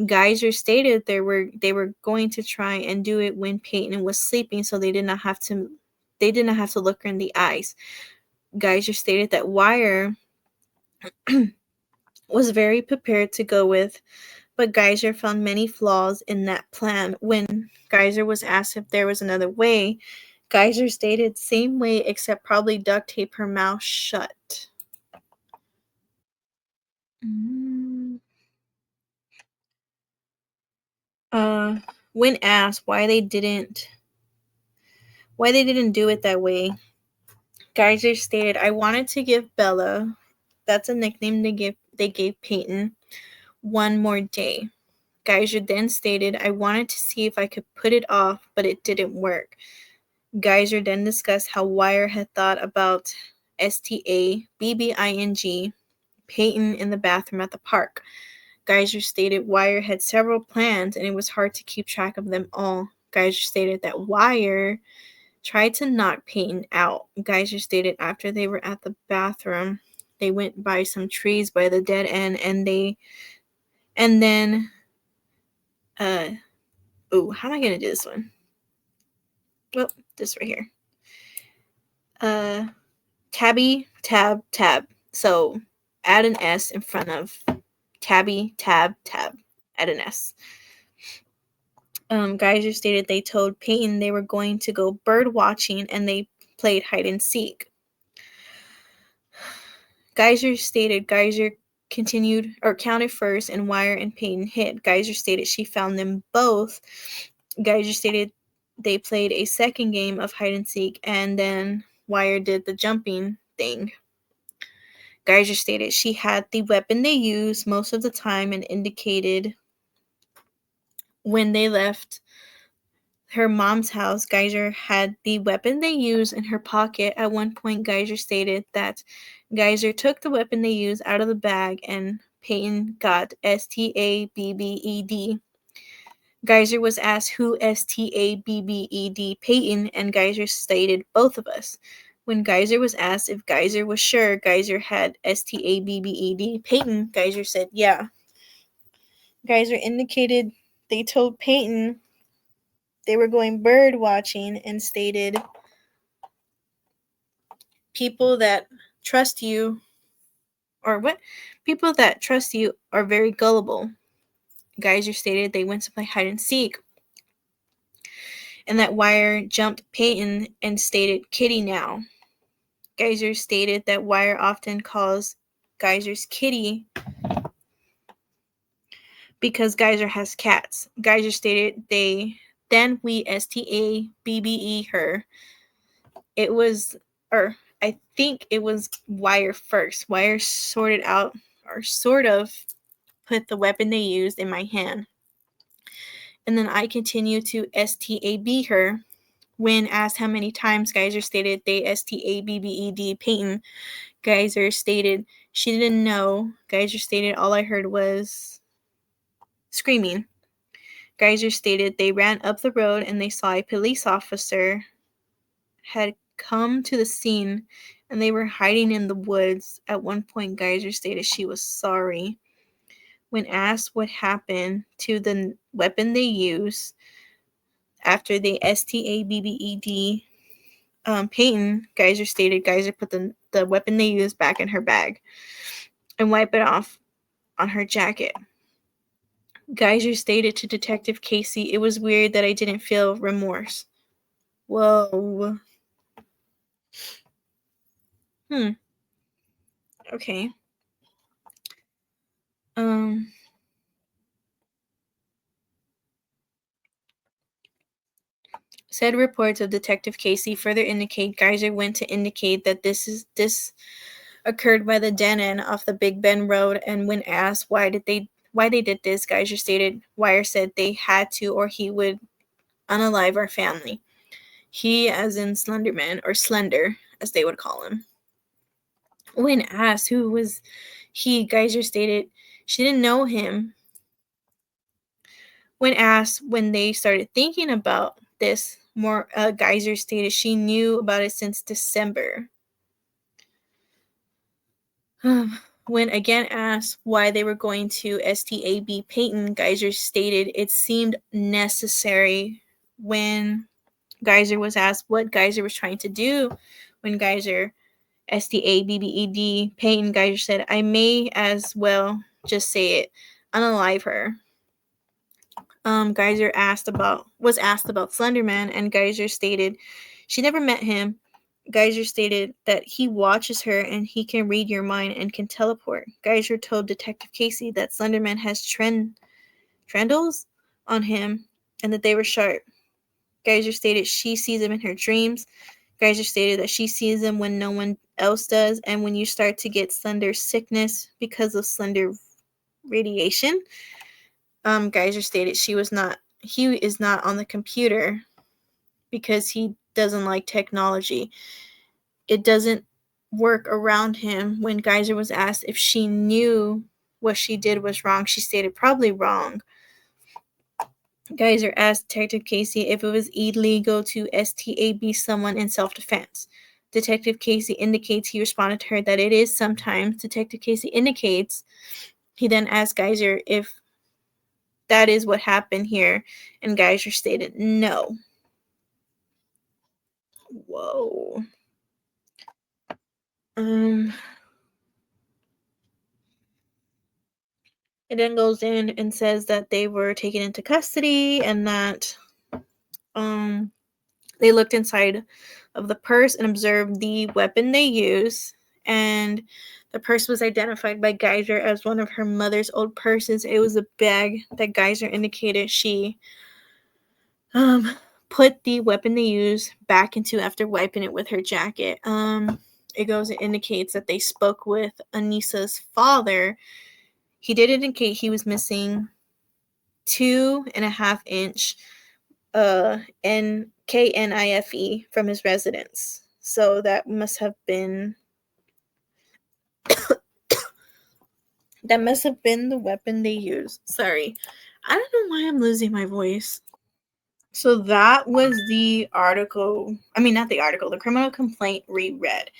Geyser stated they were going to try and do it when Peyton was sleeping, so they did not have to look her in the eyes. Geyser stated that Wire was very prepared to go with, but Geyser found many flaws in that plan. When Geyser was asked if there was another way, Geyser stated same way except probably duct tape her mouth shut. When asked why they didn't do it that way, Geyser stated, I wanted to give Bella, that's a nickname they gave Peyton, one more day. Geyser then stated, I wanted to see if I could put it off, but it didn't work. Geyser then discussed how Wire had thought about STABBING, Peyton in the bathroom at the park. Geyser stated Wire had several plans and it was hard to keep track of them all. Geyser stated that Wire tried to knock Peyton out. Geyser stated after they were at the bathroom, they went by some trees by the dead end and then how am I gonna do this one? Well, this right here. Tabby, tab, tab. So add an S in front of tabby, tab, tab. Add an S. Geyser stated they told Peyton they were going to go bird watching and they played hide and seek. Geyser stated Geyser counted first and Wire and Peyton hit. Geyser stated she found them both. Geyser stated they played a second game of hide and seek and then Wire did the jumping thing. Geyser stated she had the weapon they used most of the time and indicated when they left her mom's house, Geyser had the weapon they used in her pocket. At one point, Geyser stated that Geyser took the weapon they used out of the bag and Peyton got STABBED. Geyser was asked who STABBED Peyton, and Geyser stated both of us. When Geyser was asked if Geyser was sure Geyser had STABBED Peyton, Geyser said yeah. Geyser indicated they told Peyton they were going bird watching and stated, people that trust you are very gullible. Geyser stated they went to play hide and seek and that Wire jumped Peyton and stated kitty now. Geyser stated that Wire often calls Geyser's kitty because Geyser has cats. Geyser stated Then we STABBE her. It was, or I think it was Wire first. Wire sorted out, or sort of put the weapon they used in my hand. And then I continued to STAB her. When asked how many times, Geyser stated they STABBED Peyton. Geyser stated she didn't know. Geyser stated all I heard was screaming. Geyser stated they ran up the road and they saw a police officer had come to the scene and they were hiding in the woods. At one point, Geyser stated she was sorry. When asked what happened to the weapon they used after they STABBED Peyton, Geyser stated Geyser put the weapon they used back in her bag and wiped it off on her jacket. Geyser stated to Detective Casey, it was weird that I didn't feel remorse. Whoa. Okay. Said reports of Detective Casey further indicate Geyser went to indicate that this occurred by the dead end off the Big Bend Road, and when asked why they did this, Geyser stated Wire said they had to or he would unalive our family. He, as in Slenderman, or Slender, as they would call him. When asked who was he, Geyser stated she didn't know him. When asked when they started thinking about this, more Geyser stated she knew about it since December. When again asked why they were going to STAB Peyton, Geyser stated it seemed necessary. When Geyser was asked what Geyser was trying to do, when Geyser STABBED Peyton, Geyser said, I may as well just say it, unalive her. Geyser was asked about Slenderman, and Geyser stated she never met him. Geyser stated that he watches her and he can read your mind and can teleport. Geyser told Detective Casey that Slenderman has trendles on him and that they were sharp. Geyser stated she sees them in her dreams. Geyser stated that she sees them when no one else does, and when you start to get Slender sickness because of Slender radiation. Geyser stated he is not on the computer because he doesn't like technology. It doesn't work around him. When Geyser was asked if she knew what she did was wrong, she stated probably wrong. Geyser asked Detective Casey if it was illegal to STAB someone in self-defense. Detective Casey indicates he responded to her that it is sometimes. Detective Casey indicates he then asked Geyser if that is what happened here, and Geyser stated no. Whoa. It then goes in and says that they were taken into custody and that they looked inside of the purse and observed the weapon they used, and the purse was identified by Geyser as one of her mother's old purses. It was a bag that Geyser indicated she put the weapon they used back into after wiping it with her jacket. It goes and indicates that they spoke with Anissa's father. He did indicate he was missing 2.5 inch KNIFE from his residence. So that must have been the weapon they used. Sorry. I don't know why I'm losing my voice. So that was the article. Not the article, the criminal complaint reread.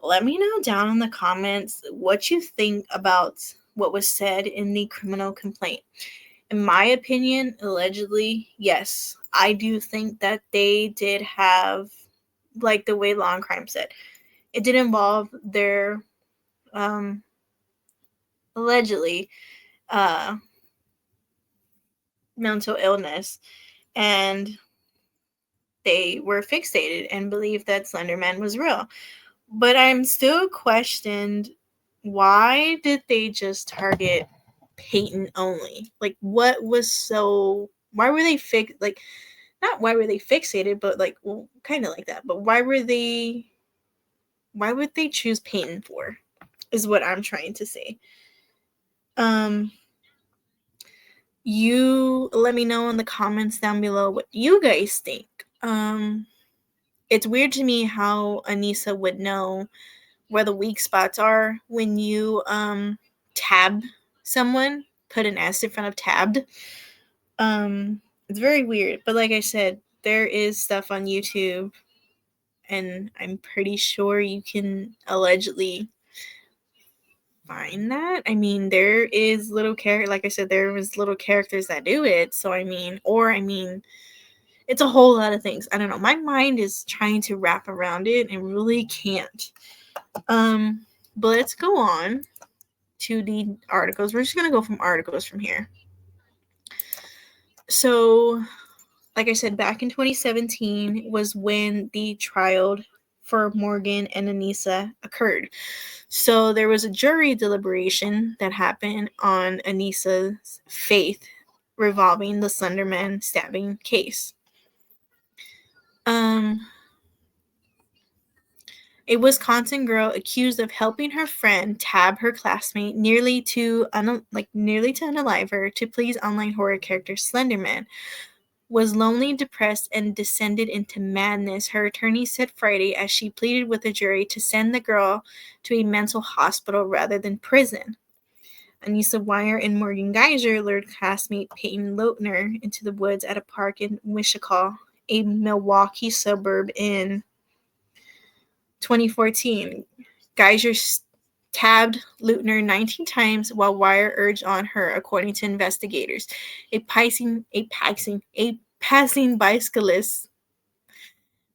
Let me know down in the comments what you think about what was said in the criminal complaint. In my opinion, allegedly, yes, I do think that they did have, like the way Law and Crime said, it did involve their allegedly mental illness, and they were fixated and believed that Slenderman was real. But I'm still questioned, why did they just target Peyton only? Like, what was so, why were they not why were they fixated, but like, well, kind of like that. But why would they choose Peyton for? Is what I'm trying to say. You let me know in the comments down below what you guys think. It's weird to me how Anissa would know where the weak spots are when you tab someone, put an S in front of tabbed. It's very weird, but like I said, there is stuff on YouTube, and I'm pretty sure you can allegedly find that. I mean, there is little like I said, there was little characters that do it. So I mean, it's a whole lot of things. I don't know. My mind is trying to wrap around it and really can't. But let's go on to the articles. We're just gonna go from articles from here. So, like I said, back in 2017 was when the trial for Morgan and Anissa occurred. So there was a jury deliberation that happened on Anissa's faith revolving the Slenderman stabbing case. A Wisconsin girl accused of helping her friend tab her classmate nearly to unalive her to please online horror character Slenderman was lonely, depressed, and descended into madness, her attorney said Friday as she pleaded with the jury to send the girl to a mental hospital rather than prison. Anissa Weier and Morgan Geyser lured classmate Peyton Leutner into the woods at a park in Wissahickon, a Milwaukee suburb, in 2014. Geyser tabbed Leutner 19 times while Weier urged on her, according to investigators. A passing bicyclist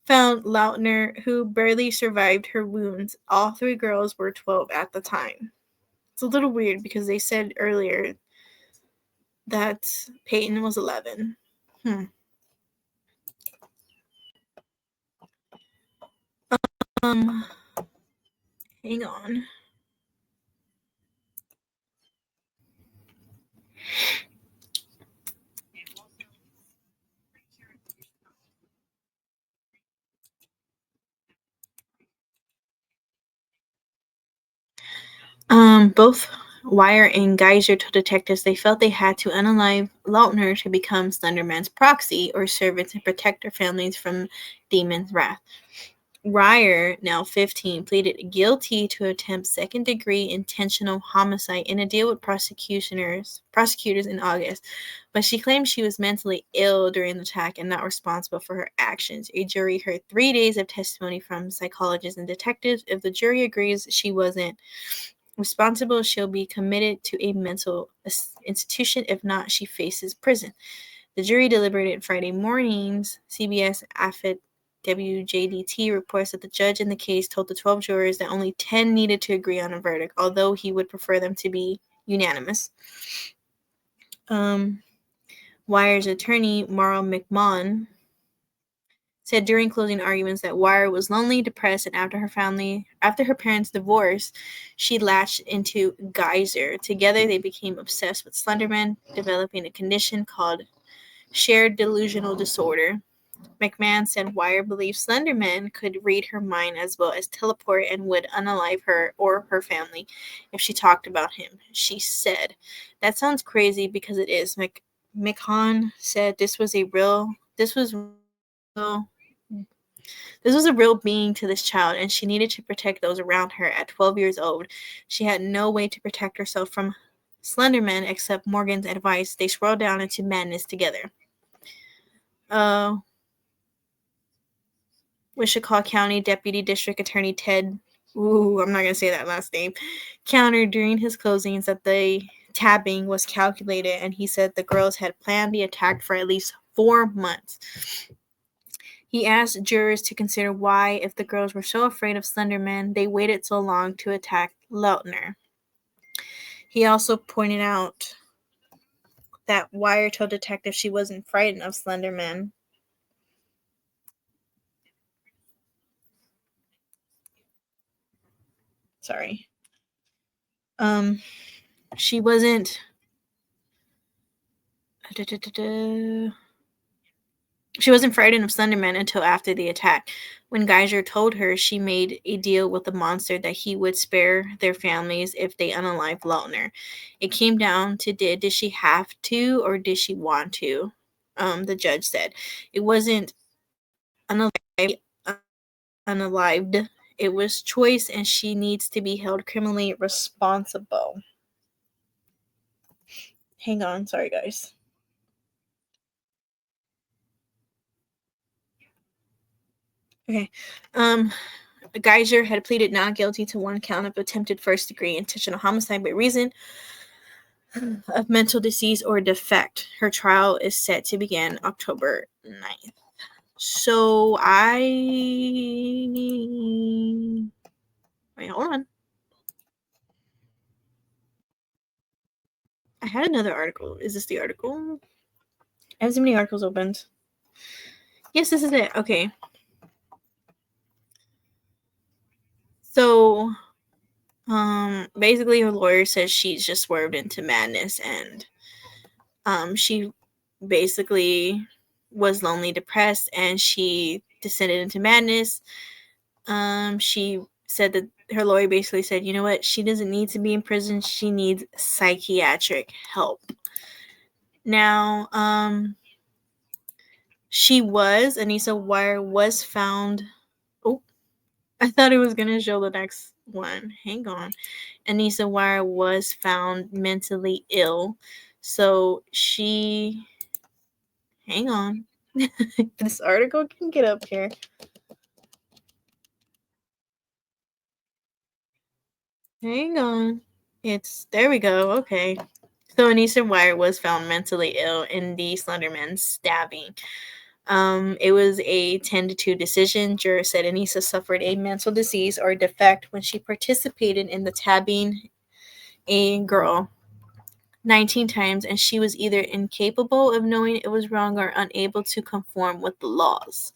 found Leutner, who barely survived her wounds. All three girls were 12 at the time. It's a little weird because they said earlier that Peyton was 11. Hang on. Both Weier and Geyser told detectives they felt they had to unalive Leutner to become Slenderman's proxy or servant to protect their families from Demon's wrath. Weier, now 15, pleaded guilty to attempt second-degree intentional homicide in a deal with prosecutors in August, but she claimed she was mentally ill during the attack and not responsible for her actions. A jury heard 3 days of testimony from psychologists and detectives. If the jury agrees she wasn't responsible, she'll be committed to a mental institution. If not, she faces prison. The jury deliberated Friday mornings. CBS affid WJDT reports that the judge in the case told the 12 jurors that only 10 needed to agree on a verdict, although he would prefer them to be unanimous. Weier's attorney, Maura McMahon, said during closing arguments that Weier was lonely, depressed, and after her parents' divorce, she latched into Geyser. Together, they became obsessed with Slenderman, developing a condition called shared delusional disorder. McMahon said Weier believed Slenderman could read her mind as well as teleport and would unalive her or her family if she talked about him. She said, "That sounds crazy because it is." McMahon said this was a real being to this child, and she needed to protect those around her. At 12 years old, she had no way to protect herself from Slenderman except Morgan's advice. They swirled down into madness together. Wissahickon County Deputy District Attorney Ted, I'm not going to say that last name, countered during his closings that the tabbing was calculated, and he said the girls had planned the attack for at least 4 months. He asked jurors to consider why, if the girls were so afraid of Slenderman, they waited so long to attack Leutner. He also pointed out that Weier told detectives she wasn't frightened of Slenderman. Sorry. She wasn't. She wasn't frightened of Slenderman until after the attack, when Geyser told her she made a deal with the monster that he would spare their families if they unalived Lautner. It came down to did she have to or did she want to? The judge said. It wasn't unalived. It was choice, and she needs to be held criminally responsible. Hang on, sorry guys. Okay. Geyser had pleaded not guilty to one count of attempted first-degree intentional homicide by reason of mental disease or defect. Her trial is set to begin October 9th. So wait, hold on. I had another article. Is this the article? I have so many articles opened. Yes, this is it. Okay. So, basically her lawyer says she's just swerved into madness, and she basically was lonely, depressed, and she descended into madness. She said that her lawyer basically said, you know what, she doesn't need to be in prison, she needs psychiatric help. Now, Anissa Wire was found. Oh, I thought it was gonna show the next one. Hang on. Anissa Wire was found mentally ill. So she. Hang on. This article can get up here. Hang on. There we go. Okay. So Anissa Wire was found mentally ill in the Slenderman stabbing. It was a 10-2 decision. Jurors said Anissa suffered a mental disease or defect when she participated in the stabbing a girl 19 times, and she was either incapable of knowing it was wrong or unable to conform with the laws.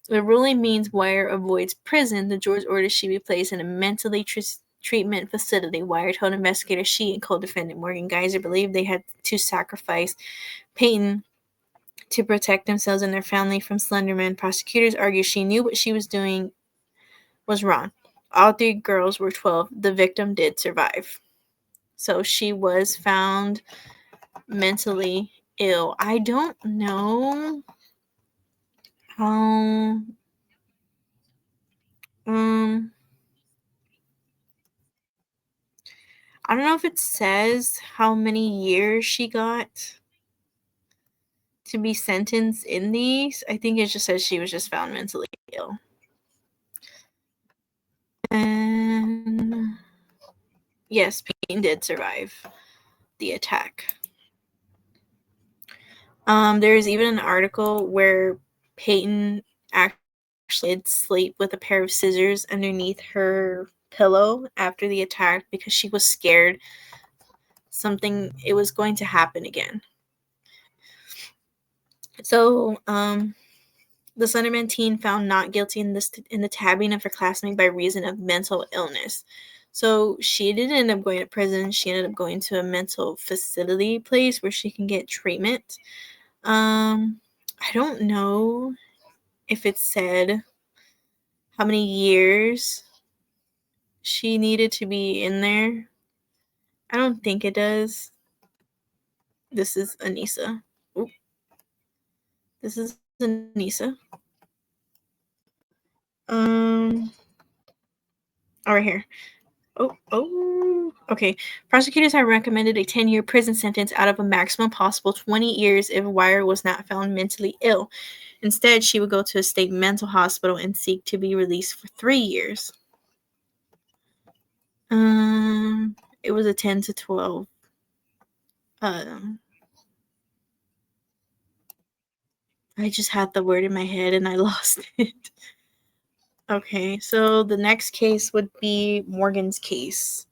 The ruling means Wire avoids prison. The jurors ordered she be placed in a mentally treatment facility. Wire told investigators she and co-defendant Morgan Geyser believed they had to sacrifice Peyton to protect themselves and their family from Slenderman. Prosecutors argue she knew what she was doing was wrong. All three girls were 12. The victim did survive. So she was found mentally ill. I don't know how I don't know if it says how many years she got to be sentenced in these. I think it just says she was just found mentally ill. And yes, Peyton did survive the attack. There's even an article where Peyton actually did sleep with a pair of scissors underneath her pillow after the attack because she was scared it was going to happen again. So, the Slenderman teen found not guilty in the stabbing of her classmate by reason of mental illness. So she didn't end up going to prison. She ended up going to a mental facility place where she can get treatment. I don't know if it said how many years she needed to be in there. I don't think it does. This is Anissa. Oop. This is Anissa. Right here. Okay. Prosecutors have recommended a 10-year prison sentence out of a maximum possible 20 years if Wire was not found mentally ill. Instead, she would go to a state mental hospital and seek to be released for 3 years. It was a 10-12. I just had the word in my head and I lost it. Okay, so the next case would be Morgan's case.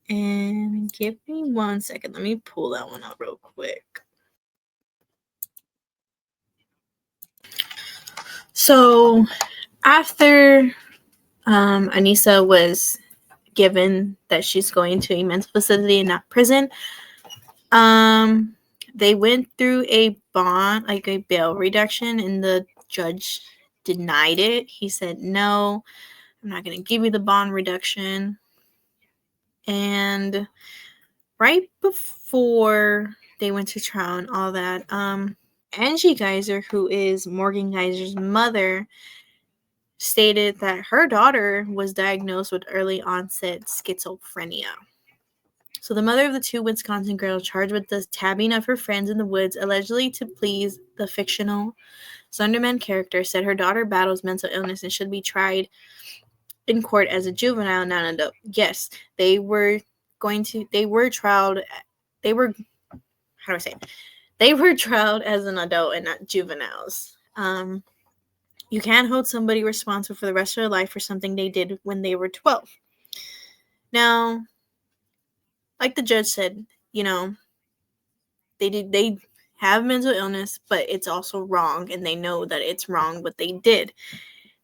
And give me 1 second. Let me pull that one up real quick. So after Anissa was given that she's going to a mental facility and not prison, They went through a bond, like a bail reduction, and the judge denied it. He said, no, I'm not going to give you the bond reduction. And right before they went to trial and all that, Angie Geyser, who is Morgan Geyser's mother, stated that her daughter was diagnosed with early onset schizophrenia. So the mother of the two Wisconsin girls charged with the stabbing of her friends in the woods, allegedly to please the fictional Slenderman character, said her daughter battles mental illness and should be tried in court as a juvenile, not an adult. Yes, they were trialed, how do I say it? They were trialed as an adult and not juveniles. You can't hold somebody responsible for the rest of their life for something they did when they were 12. Now, like the judge said, they have mental illness, but it's also wrong, and they know that it's wrong what they did.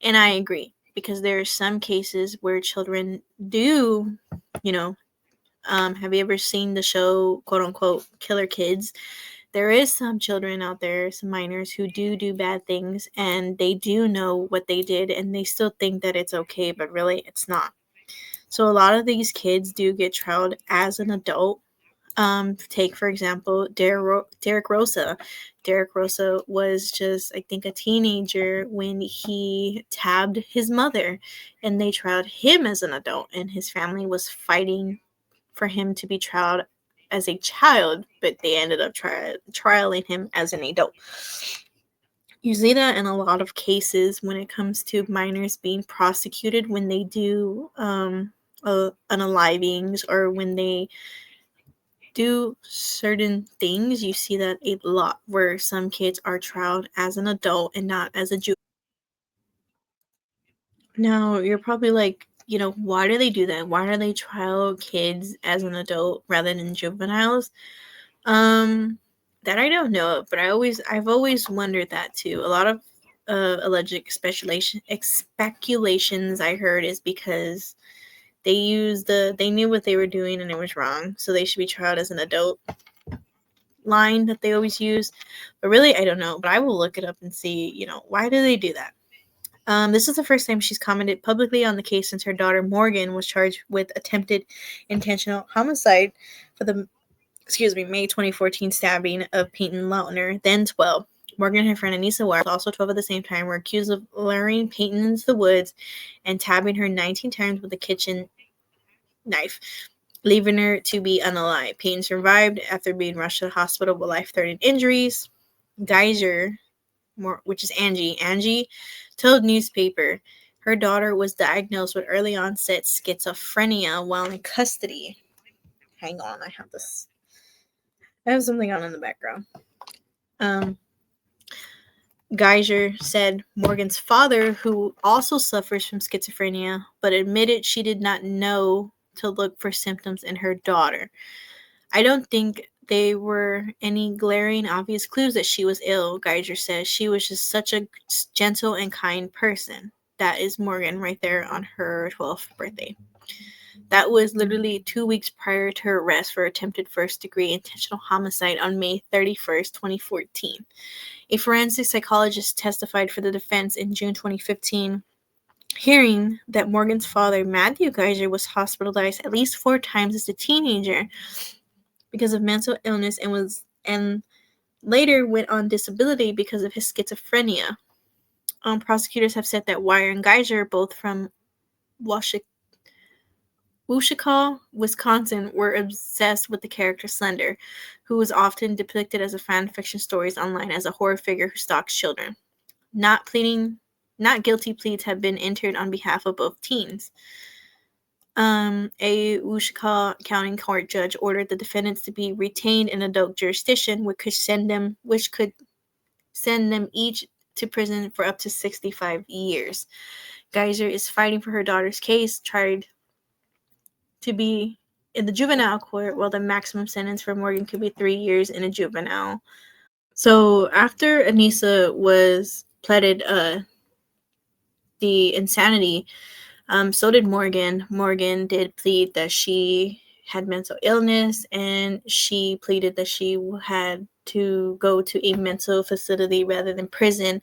And I agree, because there are some cases where children do, have you ever seen the show, quote unquote, Killer Kids? There is some children out there, some minors, who do bad things, and they do know what they did, and they still think that it's okay, but really it's not. So a lot of these kids do get trialed as an adult. Take, for example, Derek Rosa. Derek Rosa was just, I think, a teenager when he tabbed his mother, and they trialed him as an adult, and his family was fighting for him to be trialed as a child, but they ended up trialing him as an adult. You see that in a lot of cases when it comes to minors being prosecuted when they do unalivings, or when they do certain things. You see that a lot, where some kids are trialed as an adult and not as a juvenile. Now, you're probably like, why do they do that? Why do they trial kids as an adult rather than juveniles? That I don't know, but I've always wondered that too. A lot of alleged speculations I heard is because they knew what they were doing and it was wrong, so they should be tried as an adult line that they always use. But really, I don't know, but I will look it up and see, why do they do that? This is the first time she's commented publicly on the case since her daughter Morgan was charged with attempted intentional homicide for the May 2014 stabbing of Peyton Lautner, then 12. Morgan and her friend Anissa Wire, also 12 at the same time, were accused of luring Peyton into the woods and stabbing her 19 times with a kitchen knife, leaving her to be unalive. Peyton survived after being rushed to the hospital with life-threatening injuries. Geyser, which is Angie, told newspaper her daughter was diagnosed with early onset schizophrenia while in custody. Hang on, I have something on in the background. Geyser said Morgan's father, who also suffers from schizophrenia, but admitted she did not know to look for symptoms in her daughter. I don't think there were any glaring obvious clues that she was ill, Geyser says. She was just such a gentle and kind person. That is Morgan right there on her 12th birthday. That was literally 2 weeks prior to her arrest for attempted first-degree intentional homicide on May 31st, 2014. A forensic psychologist testified for the defense in June 2015, hearing that Morgan's father, Matthew Geyser, was hospitalized at least 4 times as a teenager because of mental illness and later went on disability because of his schizophrenia. Prosecutors have said that Wire and Geyser, both from Waushika, Wisconsin, were obsessed with the character Slender, who was often depicted as a fan fiction stories online as a horror figure who stalks children. Not guilty pleas have been entered on behalf of both teens. A Waushika County Court judge ordered the defendants to be retained in adult jurisdiction, which could send them each to prison for up to 65 years. Geyser is fighting for her daughter's case, tried to be in the juvenile court, while the maximum sentence for Morgan could be 3 years in a juvenile. So after Anissa was pleaded the insanity, so did Morgan. Morgan did plead that she had mental illness, and she pleaded that she had to go to a mental facility rather than prison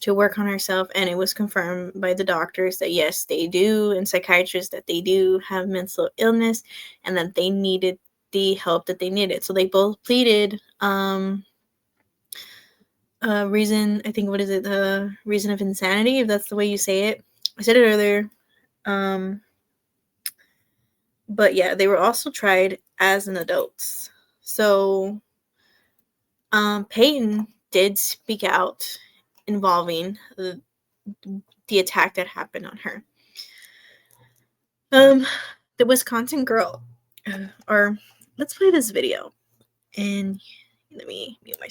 to work on herself. And it was confirmed by the doctors that yes, they do, and psychiatrists, that they do have mental illness and that they needed the help that they needed. So they both pleaded reason, I think, what is it, reason of insanity, if that's the way you say it. I said it earlier. But yeah, they were also tried as an adults. So Peyton did speak out involving the attack that happened on her. The Wisconsin girl, or let's play this video, and let me mute my.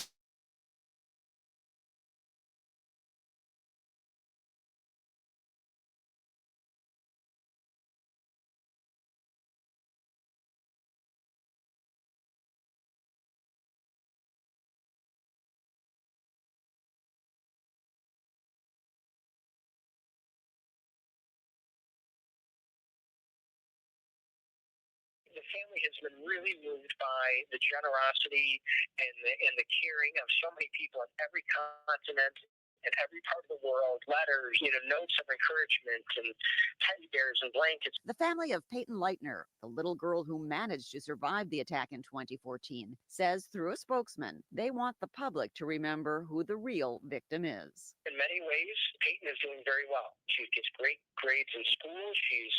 The family has been really moved by the generosity and the caring of so many people on every continent in every part of the world. Letters, notes of encouragement, and teddy bears and blankets. The family of Peyton Leitner, the little girl who managed to survive the attack in 2014, says through a spokesman they want the public to remember who the real victim is. In many ways, Peyton is doing very well. She gets great grades in school. She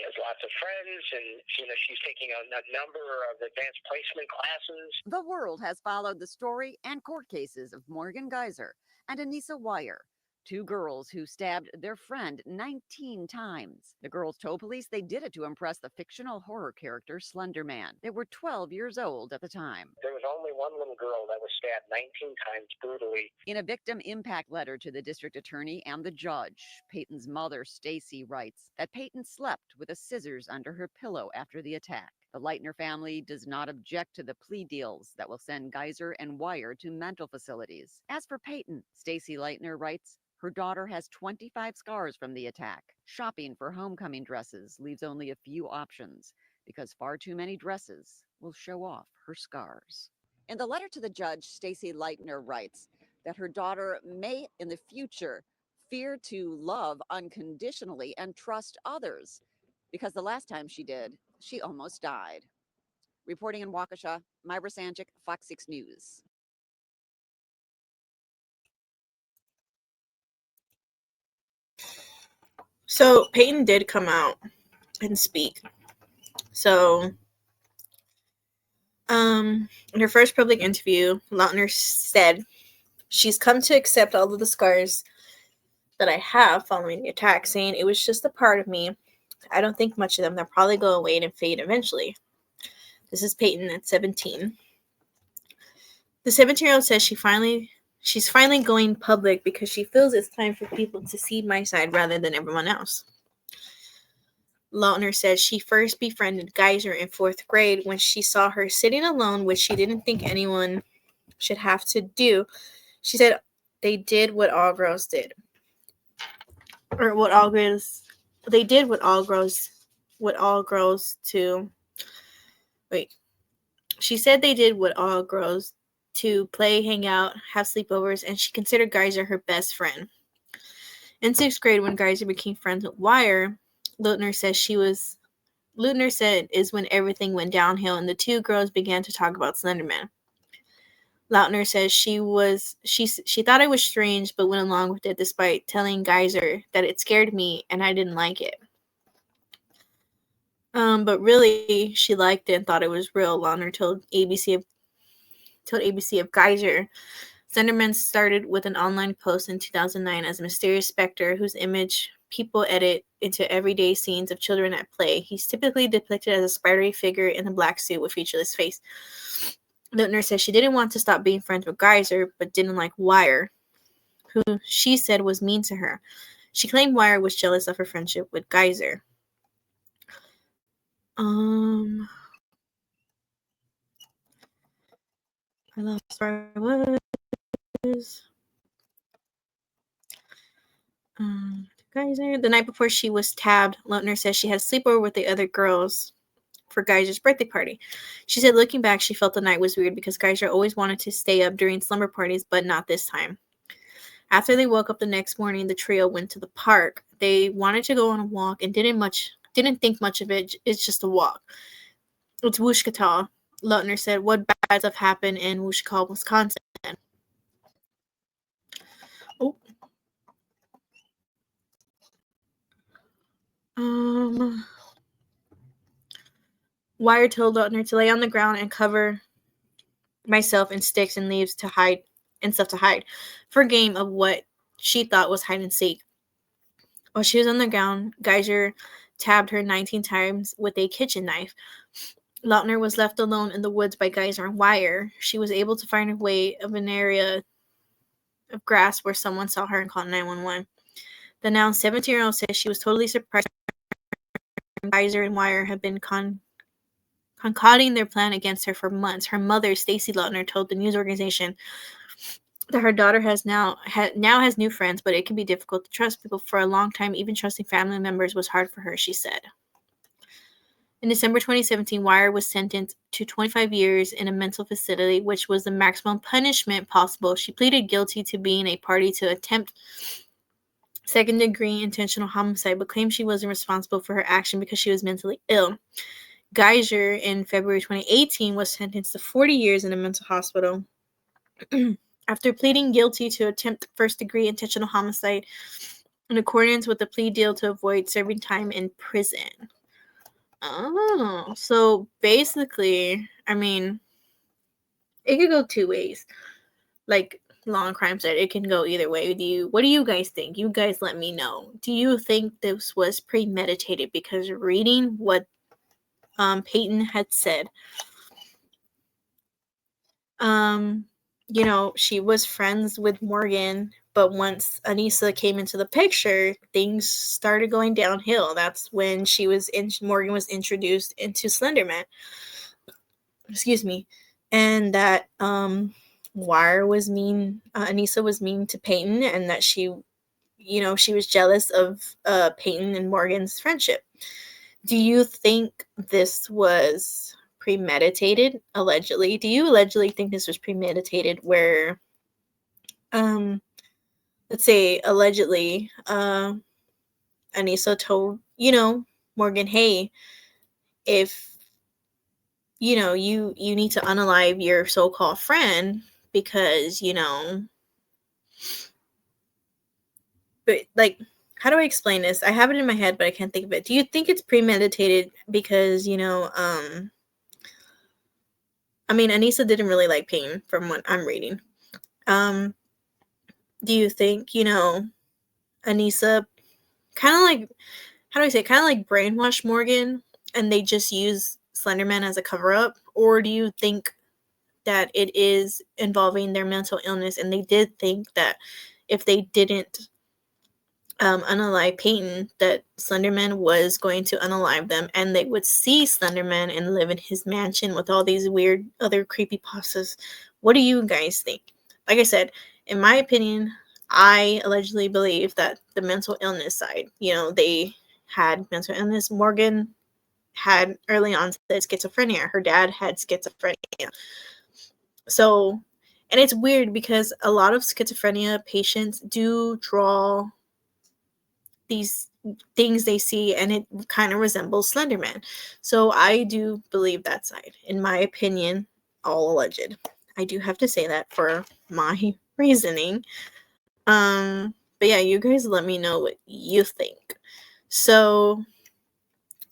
has lots of friends, and she's taking a number of advanced placement classes. The world has followed the story and court cases of Morgan Geyser and Anissa Wire, two girls who stabbed their friend 19 times. The girls told police they did it to impress the fictional horror character Slender Man. They were 12 years old at the time. There was only one little girl that was stabbed 19 times brutally. In a victim impact letter to the district attorney and the judge, Peyton's mother, Stacy, writes that Peyton slept with the scissors under her pillow after the attack. The Leitner family does not object to the plea deals that will send Geyser and Wire to mental facilities. As for Peyton, Stacy Leitner writes, her daughter has 25 scars from the attack. Shopping for homecoming dresses leaves only a few options because far too many dresses will show off her scars. In the letter to the judge, Stacy Leitner writes that her daughter may in the future fear to love unconditionally and trust others because the last time she did, she almost died. Reporting in Waukesha, Myra Sanchik, Fox 6 News. So Peyton did come out and speak. So in her first public interview, Lautner said, she's come to accept all of the scars that I have following the attack, saying it was just a part of me. I don't think much of them. They'll probably go away and fade eventually. This is Peyton at 17. The 17-year-old says she's finally going public because she feels it's time for people to see my side rather than everyone else. Lautner says she first befriended Geyser in 4th grade when she saw her sitting alone, which she didn't think anyone should have to do. She said they did what all girls did. Or what all girls... They did what all girls to... Wait. She said they did what all girls to play, hang out, have sleepovers, and she considered Geyser her best friend. In 6th grade, when Geyser became friends with Wire, Lautner said is when everything went downhill and the two girls began to talk about Slenderman. Lautner says she thought it was strange but went along with it despite telling Geyser that it scared me and I didn't like it. But really she liked it and thought it was real. Lautner told ABC of Geyser. Slenderman started with an online post in 2009 as a mysterious specter whose image people edit into everyday scenes of children at play. He's typically depicted as a spidery figure in a black suit with featureless face. Lautner says she didn't want to stop being friends with Geyser, but didn't like Wire, who she said was mean to her. She claimed Wire was jealous of her friendship with Geyser. I lost where I was. Geyser. The night before she was stabbed, Lautner says she had a sleepover with the other girls. for Geyser's birthday party. She said looking back, she felt the night was weird because Geyser always wanted to stay up during slumber parties, but not this time. After they woke up the next morning, the trio went to the park. They wanted to go on a walk and didn't think much of it. It's just a walk. It's Wichita. Lautner said, "What bad stuff happened in Wichita, Wisconsin?" Oh. Wire told Lautner to lay on the ground and cover myself in sticks and leaves to hide and stuff to hide for a game of what she thought was hide and seek. While she was on the ground, Geyser tabbed her 19 times with a kitchen knife. Lautner was left alone in the woods by Geyser and Wire. She was able to find her way of an area of grass where someone saw her and called 911. The now 17-year-old says she was totally surprised. Geyser and Wire have been concocting their plan against her for months. Her mother, Stacy Lautner, told the news organization that her daughter now has new friends, but it can be difficult to trust people for a long time. Even trusting family members was hard for her, she said. In December 2017, Wire was sentenced to 25 years in a mental facility, which was the maximum punishment possible. She pleaded guilty to being a party to attempt second-degree intentional homicide, but claimed she wasn't responsible for her action because she was mentally ill. Geyser, in February 2018, was sentenced to 40 years in a mental hospital after pleading guilty to attempt first-degree intentional homicide in accordance with the plea deal to avoid serving time in prison. Oh, so basically, I mean, it could go two ways. Like Law and Crime said, it can go either way. What do you guys think? You guys let me know. Do you think this was premeditated? Because reading what Peyton had said, she was friends with Morgan, but once Anissa came into the picture, things started going downhill. That's when Morgan was introduced into Slenderman. Excuse me. And that Wire was mean, Anissa was mean to Peyton, and that she was jealous of Peyton and Morgan's friendship. Do you think this was premeditated, allegedly? Do you allegedly think this was premeditated where, let's say, allegedly, Anissa told, Morgan, hey, if, you need to unalive your so-called friend because, but, like, how do I explain this? I have it in my head, but I can't think of it. Do you think it's premeditated because, Anissa didn't really like Payne from what I'm reading. Do you think, Anissa kind of like, how do I say, kind of like brainwash Morgan and they just use Slenderman as a cover-up? Or do you think that it is involving their mental illness and they did think that if they didn't unalive Peyton, that Slenderman was going to unalive them and they would see Slenderman and live in his mansion with all these weird other creepypastas? What do you guys think? Like I said, in my opinion, I allegedly believe that the mental illness side, they had mental illness. Morgan had early onset schizophrenia. Her dad had schizophrenia. So, and it's weird because a lot of schizophrenia patients do draw these things they see and it kind of resembles Slenderman. So I do believe that side. In my opinion, all alleged. I do have to say that for my reasoning. But yeah, you guys let me know what you think. So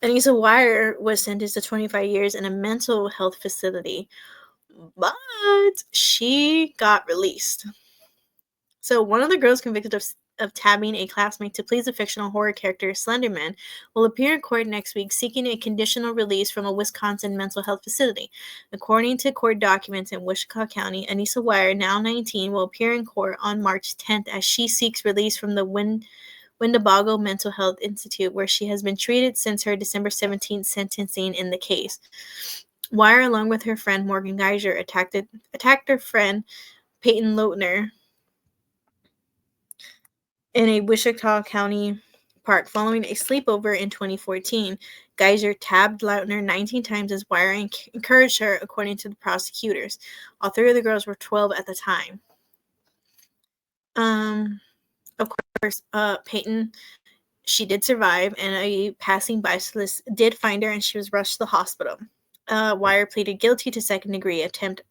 Anissa Wire was sentenced to 25 years in a mental health facility, but she got released. So one of the girls convicted of tabbing a classmate to please the fictional horror character Slenderman will appear in court next week seeking a conditional release from a Wisconsin mental health facility. According to court documents in Wichita County, Anissa Wire, now 19, will appear in court on March 10th as she seeks release from the Winnebago Mental Health Institute, where she has been treated since her December 17th sentencing in the case. Wire, along with her friend Morgan Geyser, attacked her friend Peyton Lautner in a Wichita County Park following a sleepover in 2014. Geyser tabbed Lautner 19 times as Wire and encouraged her, according to the prosecutors. All three of the girls were 12 at the time. Of course, Peyton, she did survive, and a passing bicyclist did find her, and she was rushed to the hospital. Wire pleaded guilty to second-degree attempt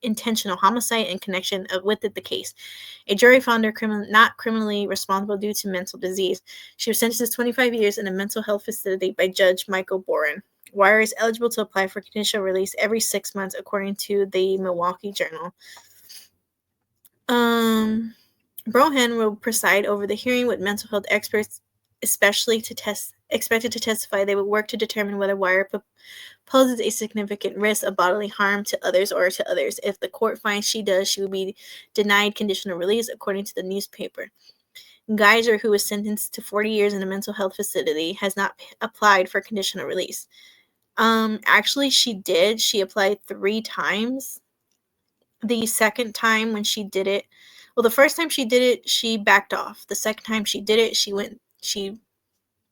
intentional homicide in connection with the case. A jury found her not criminally responsible due to mental disease. She was sentenced to 25 years in a mental health facility by Judge Michael Boren. Wire is eligible to apply for conditional release every 6 months, according to the Milwaukee Journal. Brohan will preside over the hearing with mental health experts, expected to testify. They will work to determine whether Wire poses a significant risk of bodily harm to others or to others. If the court finds she does, she will be denied conditional release, according to the newspaper. Geyser, who was sentenced to 40 years in a mental health facility, has not applied for conditional release. Actually, she did. She applied 3 times. The second time when she did it, well, the first time she did it, she backed off. The second time she did it, she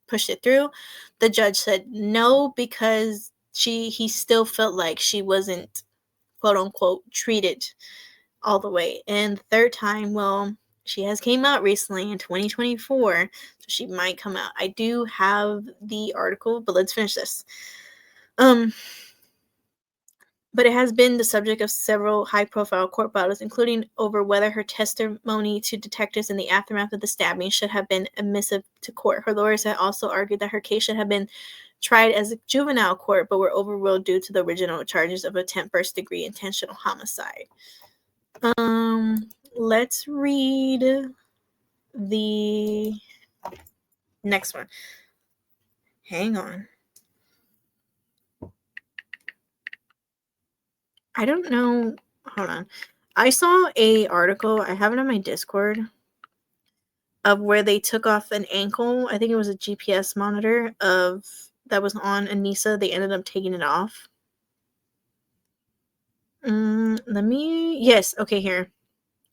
pushed it through. The judge said no because he still felt like she wasn't, quote unquote, treated all the way. And the third time, well, she has came out recently in 2024, so she might come out. I do have the article, but let's finish this. But it has been the subject of several high-profile court battles, including over whether her testimony to detectives in the aftermath of the stabbing should have been admissible to court. Her lawyers had also argued that her case should have been tried as a juvenile court, but were overruled due to the original charges of attempt first-degree intentional homicide. Let's read the next one. Hang on. I don't know. Hold on. I saw a article. I have it on my Discord of where they took off an ankle. I think it was a GPS monitor that was on Anissa. They ended up taking it off. Yes. Okay, here.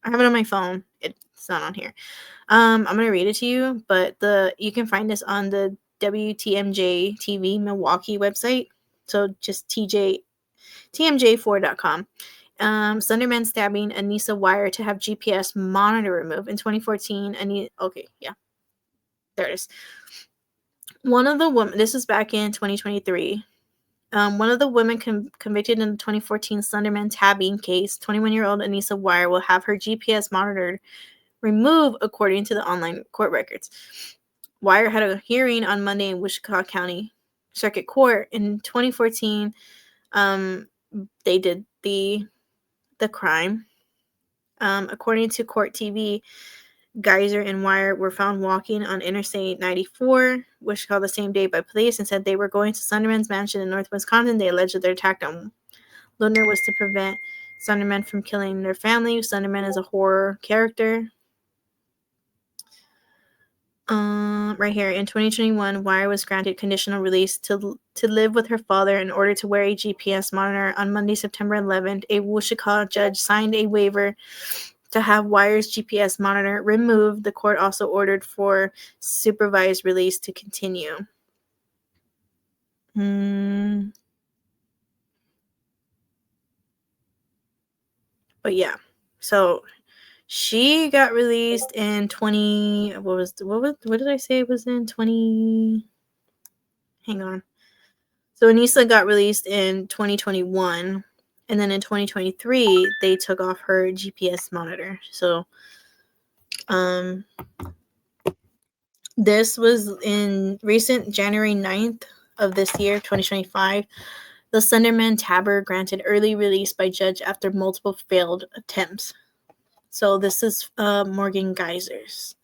I have it on my phone. It's not on here. I'm gonna read it to you, but you can find this on the WTMJ TV Milwaukee website. So just TMJ4.com. Slenderman stabbing Anissa Wire to have GPS monitor removed in 2014. Okay, yeah, there it is. One of the women. This is back in 2023. One of the women convicted in the 2014 Slenderman stabbing case, 21-year-old Anissa Wire, will have her GPS monitored removed, according to the online court records. Wire had a hearing on Monday in Wichita County Circuit Court in 2014. They did the crime. According to Court TV, Geyser and Wire were found walking on Interstate 94, Wichita, the same day by police, and said they were going to Sunderman's mansion in North Wisconsin. They alleged their attack on Lunar was to prevent Sunderman from killing their family. Sunderman is a horror character. Right here, in 2021, Wire was granted conditional release to live with her father in order to wear a GPS monitor. On Monday, September 11th, a Wichita judge signed a waiver to have Wire's GPS monitor removed. The court also ordered for supervised release to continue. But yeah, so she got released in 20. What did I say it was in 20? Hang on. So Anissa got released in 2021, and then in 2023 they took off her GPS monitor. So this was in recent January 9th of this year, 2025. The Slenderman tabber granted early release by judge after multiple failed attempts. So this is Morgan Geyser's.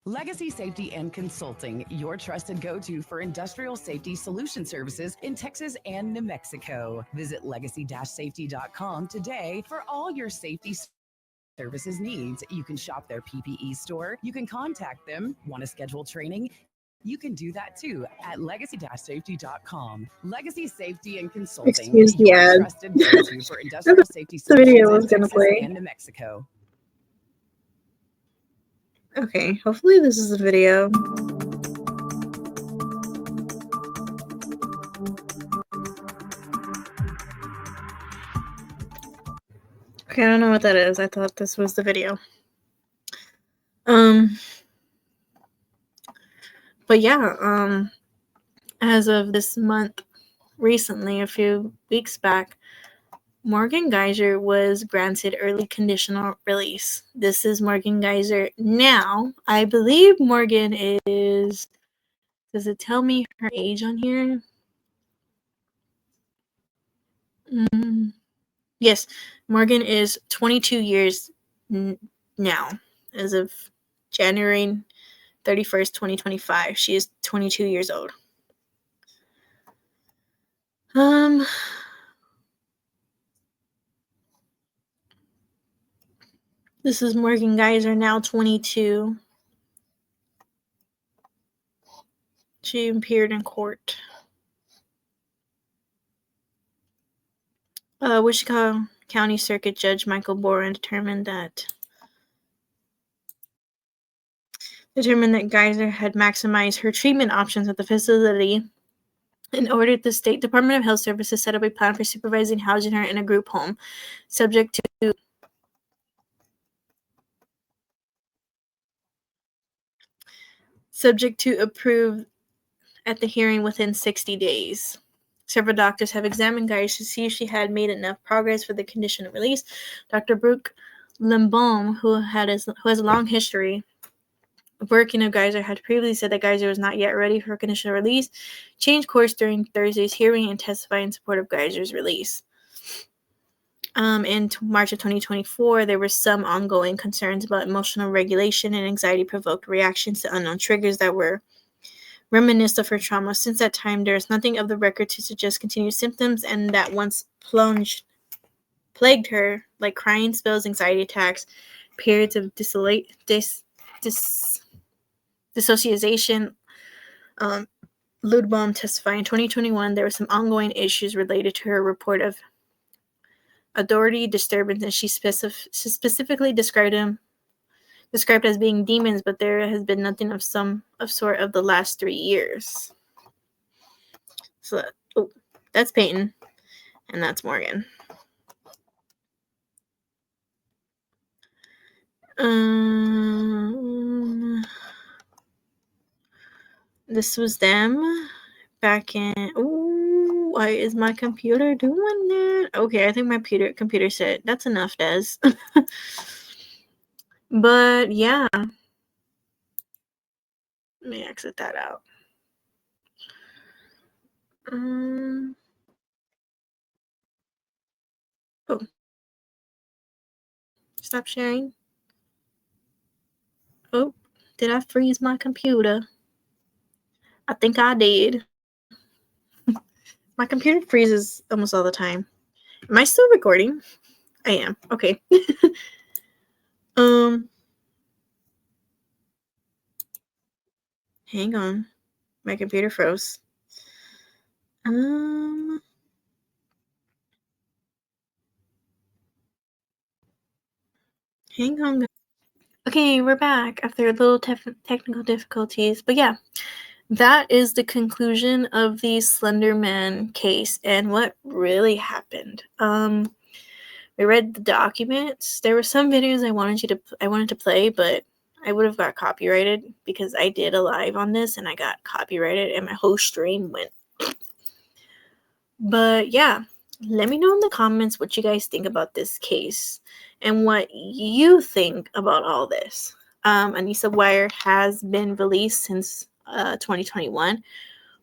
Legacy Safety and Consulting, your trusted go-to for industrial safety solution services in Texas and New Mexico. Visit legacy-safety.com today for all your safety services needs. You can shop their PPE store. You can contact them. Want to schedule training? You can do that too at legacy-safety.com. Legacy Safety and Consulting, Excuse the your ad. trusted go-to for I industrial thought safety the video solutions in was gonna Texas play. and New Mexico. Okay, hopefully this is the video. Okay, I don't know what that is. I thought this was the video. But yeah, as of this month, recently, a few weeks back, Morgan Geyser was granted early conditional release. This is Morgan Geyser now. I believe Morgan is, does it tell me her age on here? Yes, Morgan is 22 years now, as of January 31st, 2025. She is 22 years old. This is Morgan Geyser, now 22. She appeared in court. Wichita County Circuit Judge Michael Boren determined that Geyser had maximized her treatment options at the facility and ordered the State Department of Health Services to set up a plan for supervising housing her in a group home, subject to approve at the hearing within 60 days. Several doctors have examined Geyser to see if she had made enough progress for the conditional release. Dr. Brooke Limbaum, who has a long history of working with Geyser, had previously said that Geyser was not yet ready for conditional release, changed course during Thursday's hearing, and testified in support of Geyser's release. In March of 2024, there were some ongoing concerns about emotional regulation and anxiety-provoked reactions to unknown triggers that were reminiscent of her trauma. Since that time, there is nothing of the record to suggest continued symptoms, and that once plagued her, like crying spells, anxiety attacks, periods of dissociation. Ludbaum testified in 2021 there were some ongoing issues related to her report of authority disturbance, and she specifically described as being demons, but there has been nothing of sort of the last 3 years. So, that's Peyton, and that's Morgan. This was them back in. Ooh, why is my computer doing that? Okay, I think my computer said that's enough, Des. But yeah, let me exit that out. Oh, stop sharing. Oh, did I freeze my computer? I think I did. My computer freezes almost all the time. Am I still recording? I am. Okay. Hang on. My computer froze. Hang on. Okay, we're back after a little technical difficulties. But yeah, that is the conclusion of the Slender Man case and what really happened. We read the documents. There were some videos I wanted to play, but I would have got copyrighted because I did a live on this and I got copyrighted and my whole stream went. But yeah, let me know in the comments what you guys think about this case and what you think about all this. Anissa Weier has been released since 2021.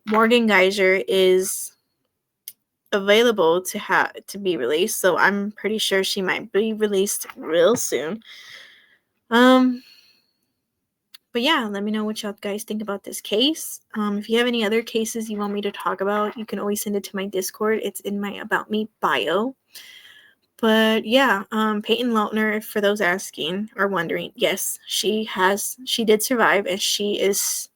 Morgan Geyser is available to be released, so I'm pretty sure she might be released real soon. But yeah, let me know what y'all guys think about this case. If you have any other cases you want me to talk about, you can always send it to my Discord. It's in my About Me bio. But yeah, Peyton Lautner, for those asking or wondering, yes, she did survive, and she is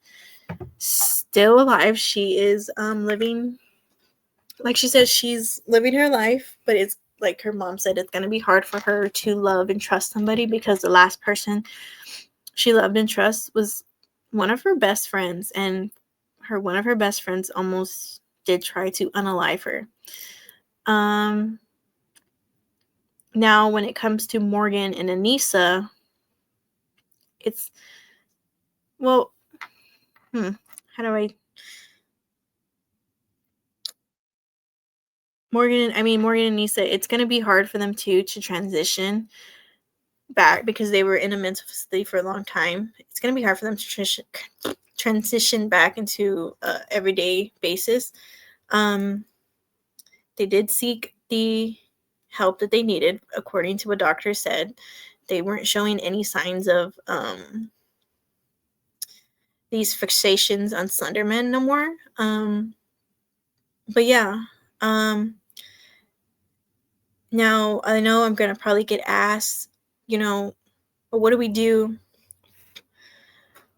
still alive. She is living, like she says, she's living her life, but it's like her mom said, it's going to be hard for her to love and trust somebody, because the last person she loved and trust was one of her best friends, and one of her best friends almost did try to unalive her. Now, when it comes to Morgan and Anissa, it's, well, how do I, Morgan and Anissa, it's going to be hard for them to transition back, because they were in a mental facility for a long time. It's going to be hard for them to transition back into everyday basis. They did seek the help that they needed, according to what doctors said. They weren't showing any signs of these fixations on Slenderman no more. But yeah, now I know I'm gonna probably get asked, but what do we do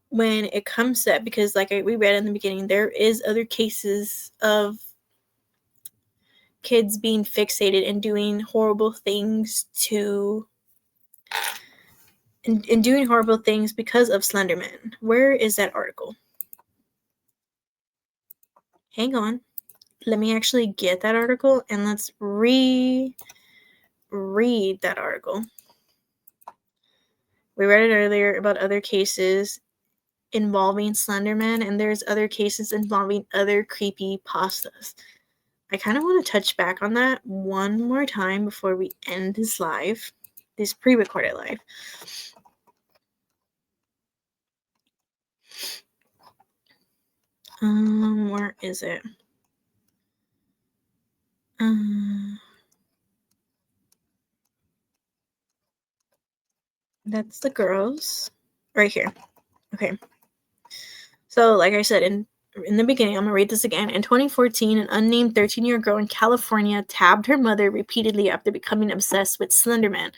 when it comes to that? Because like we read in the beginning, there is other cases of kids being fixated and doing horrible things and doing horrible things because of Slenderman. Where is that article? Hang on. Let me actually get that article, and let's read that article. We read it earlier about other cases involving Slenderman, and there's other cases involving other creepy pastas. I kind of want to touch back on that one more time before we end this live, this pre-recorded live. Where is it? That's the girls. Right here. Okay. So, like I said in the beginning, I'm going to read this again. In 2014, an unnamed 13-year-old girl in California tabbed her mother repeatedly after becoming obsessed with Slenderman.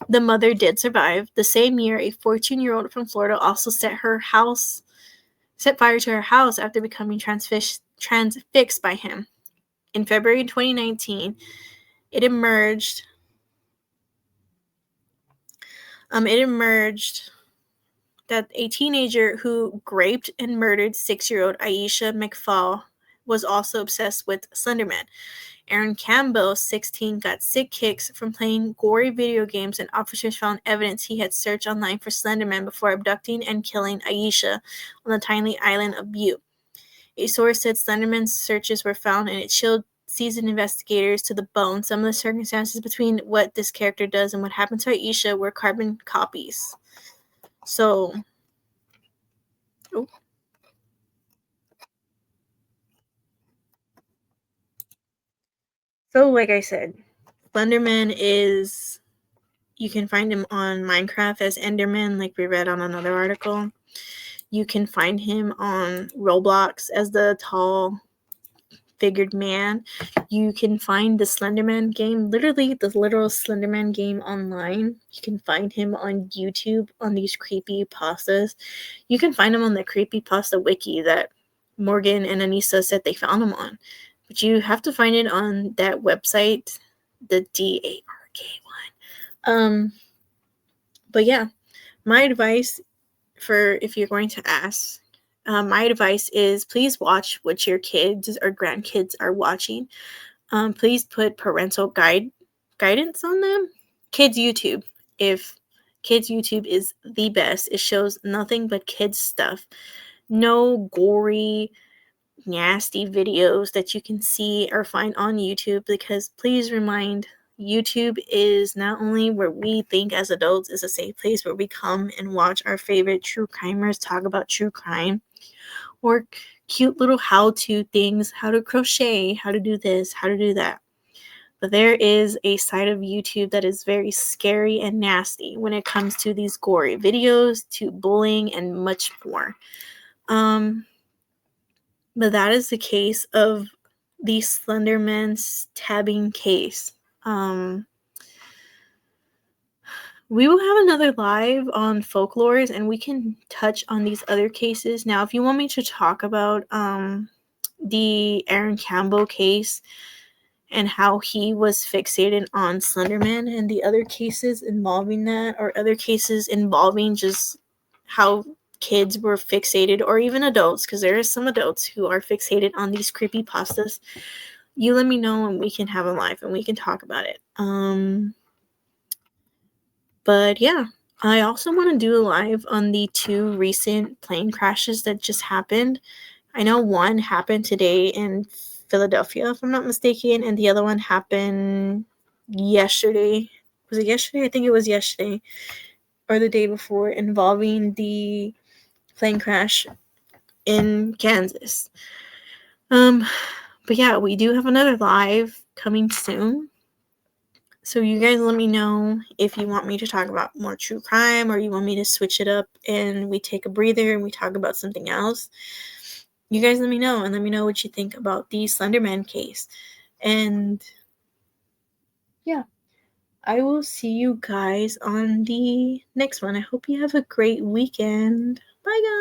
The mother did survive. The same year, a 14-year-old from Florida also set fire to her house after becoming transfixed by him. In February 2019, it emerged that a teenager who raped and murdered 6-year-old Aisha McFall was also obsessed with Slenderman. Aaron Campbell, 16, got sick kicks from playing gory video games, and officers found evidence he had searched online for Slenderman before abducting and killing Aisha on the tiny island of Butte. A source said Slenderman's searches were found, and it chilled seasoned investigators to the bone. Some of the circumstances between what this character does and what happened to Aisha were carbon copies. So, like I said, Slenderman is, you can find him on Minecraft as Enderman, like we read on another article. You can find him on Roblox as the tall figured man. You can find the Slenderman game, literally the literal Slenderman game online. You can find him on YouTube on these creepy pastas. You can find him on the creepy pasta wiki that Morgan and Anissa said they found him on. But you have to find it on that website, the DARK one. But yeah, my advice for if you're going to ask, my advice is please watch what your kids or grandkids are watching. Please put parental guidance on them. Kids YouTube. If Kids YouTube is the best. It shows nothing but kids stuff. No gory, nasty videos that you can see or find on YouTube, because please remind, YouTube is not only where we think as adults is a safe place where we come and watch our favorite true crimers talk about true crime, or cute little how-to things, how to crochet, how to do this, how to do that. But there is a side of YouTube that is very scary and nasty when it comes to these gory videos, to bullying, and much more. But that is the case of the Slenderman stabbing case. We will have another live on folklores, and we can touch on these other cases. Now, if you want me to talk about the Aaron Campbell case and how he was fixated on Slenderman and the other cases involving that, or other cases involving just how kids were fixated, or even adults, because there are some adults who are fixated on these creepy pastas, you let me know and we can have a live and we can talk about it. But yeah, I also want to do a live on the 2 recent plane crashes that just happened. I know one happened today in Philadelphia, if I'm not mistaken, and the other one happened yesterday. Was it yesterday? I think it was yesterday or the day before, involving the plane crash in Kansas. But yeah, we do have another live coming soon. So you guys let me know if you want me to talk about more true crime, or you want me to switch it up and we take a breather and we talk about something else. You guys let me know, and let me know what you think about the Slenderman case. And yeah, I will see you guys on the next one. I hope you have a great weekend. Bye, guys.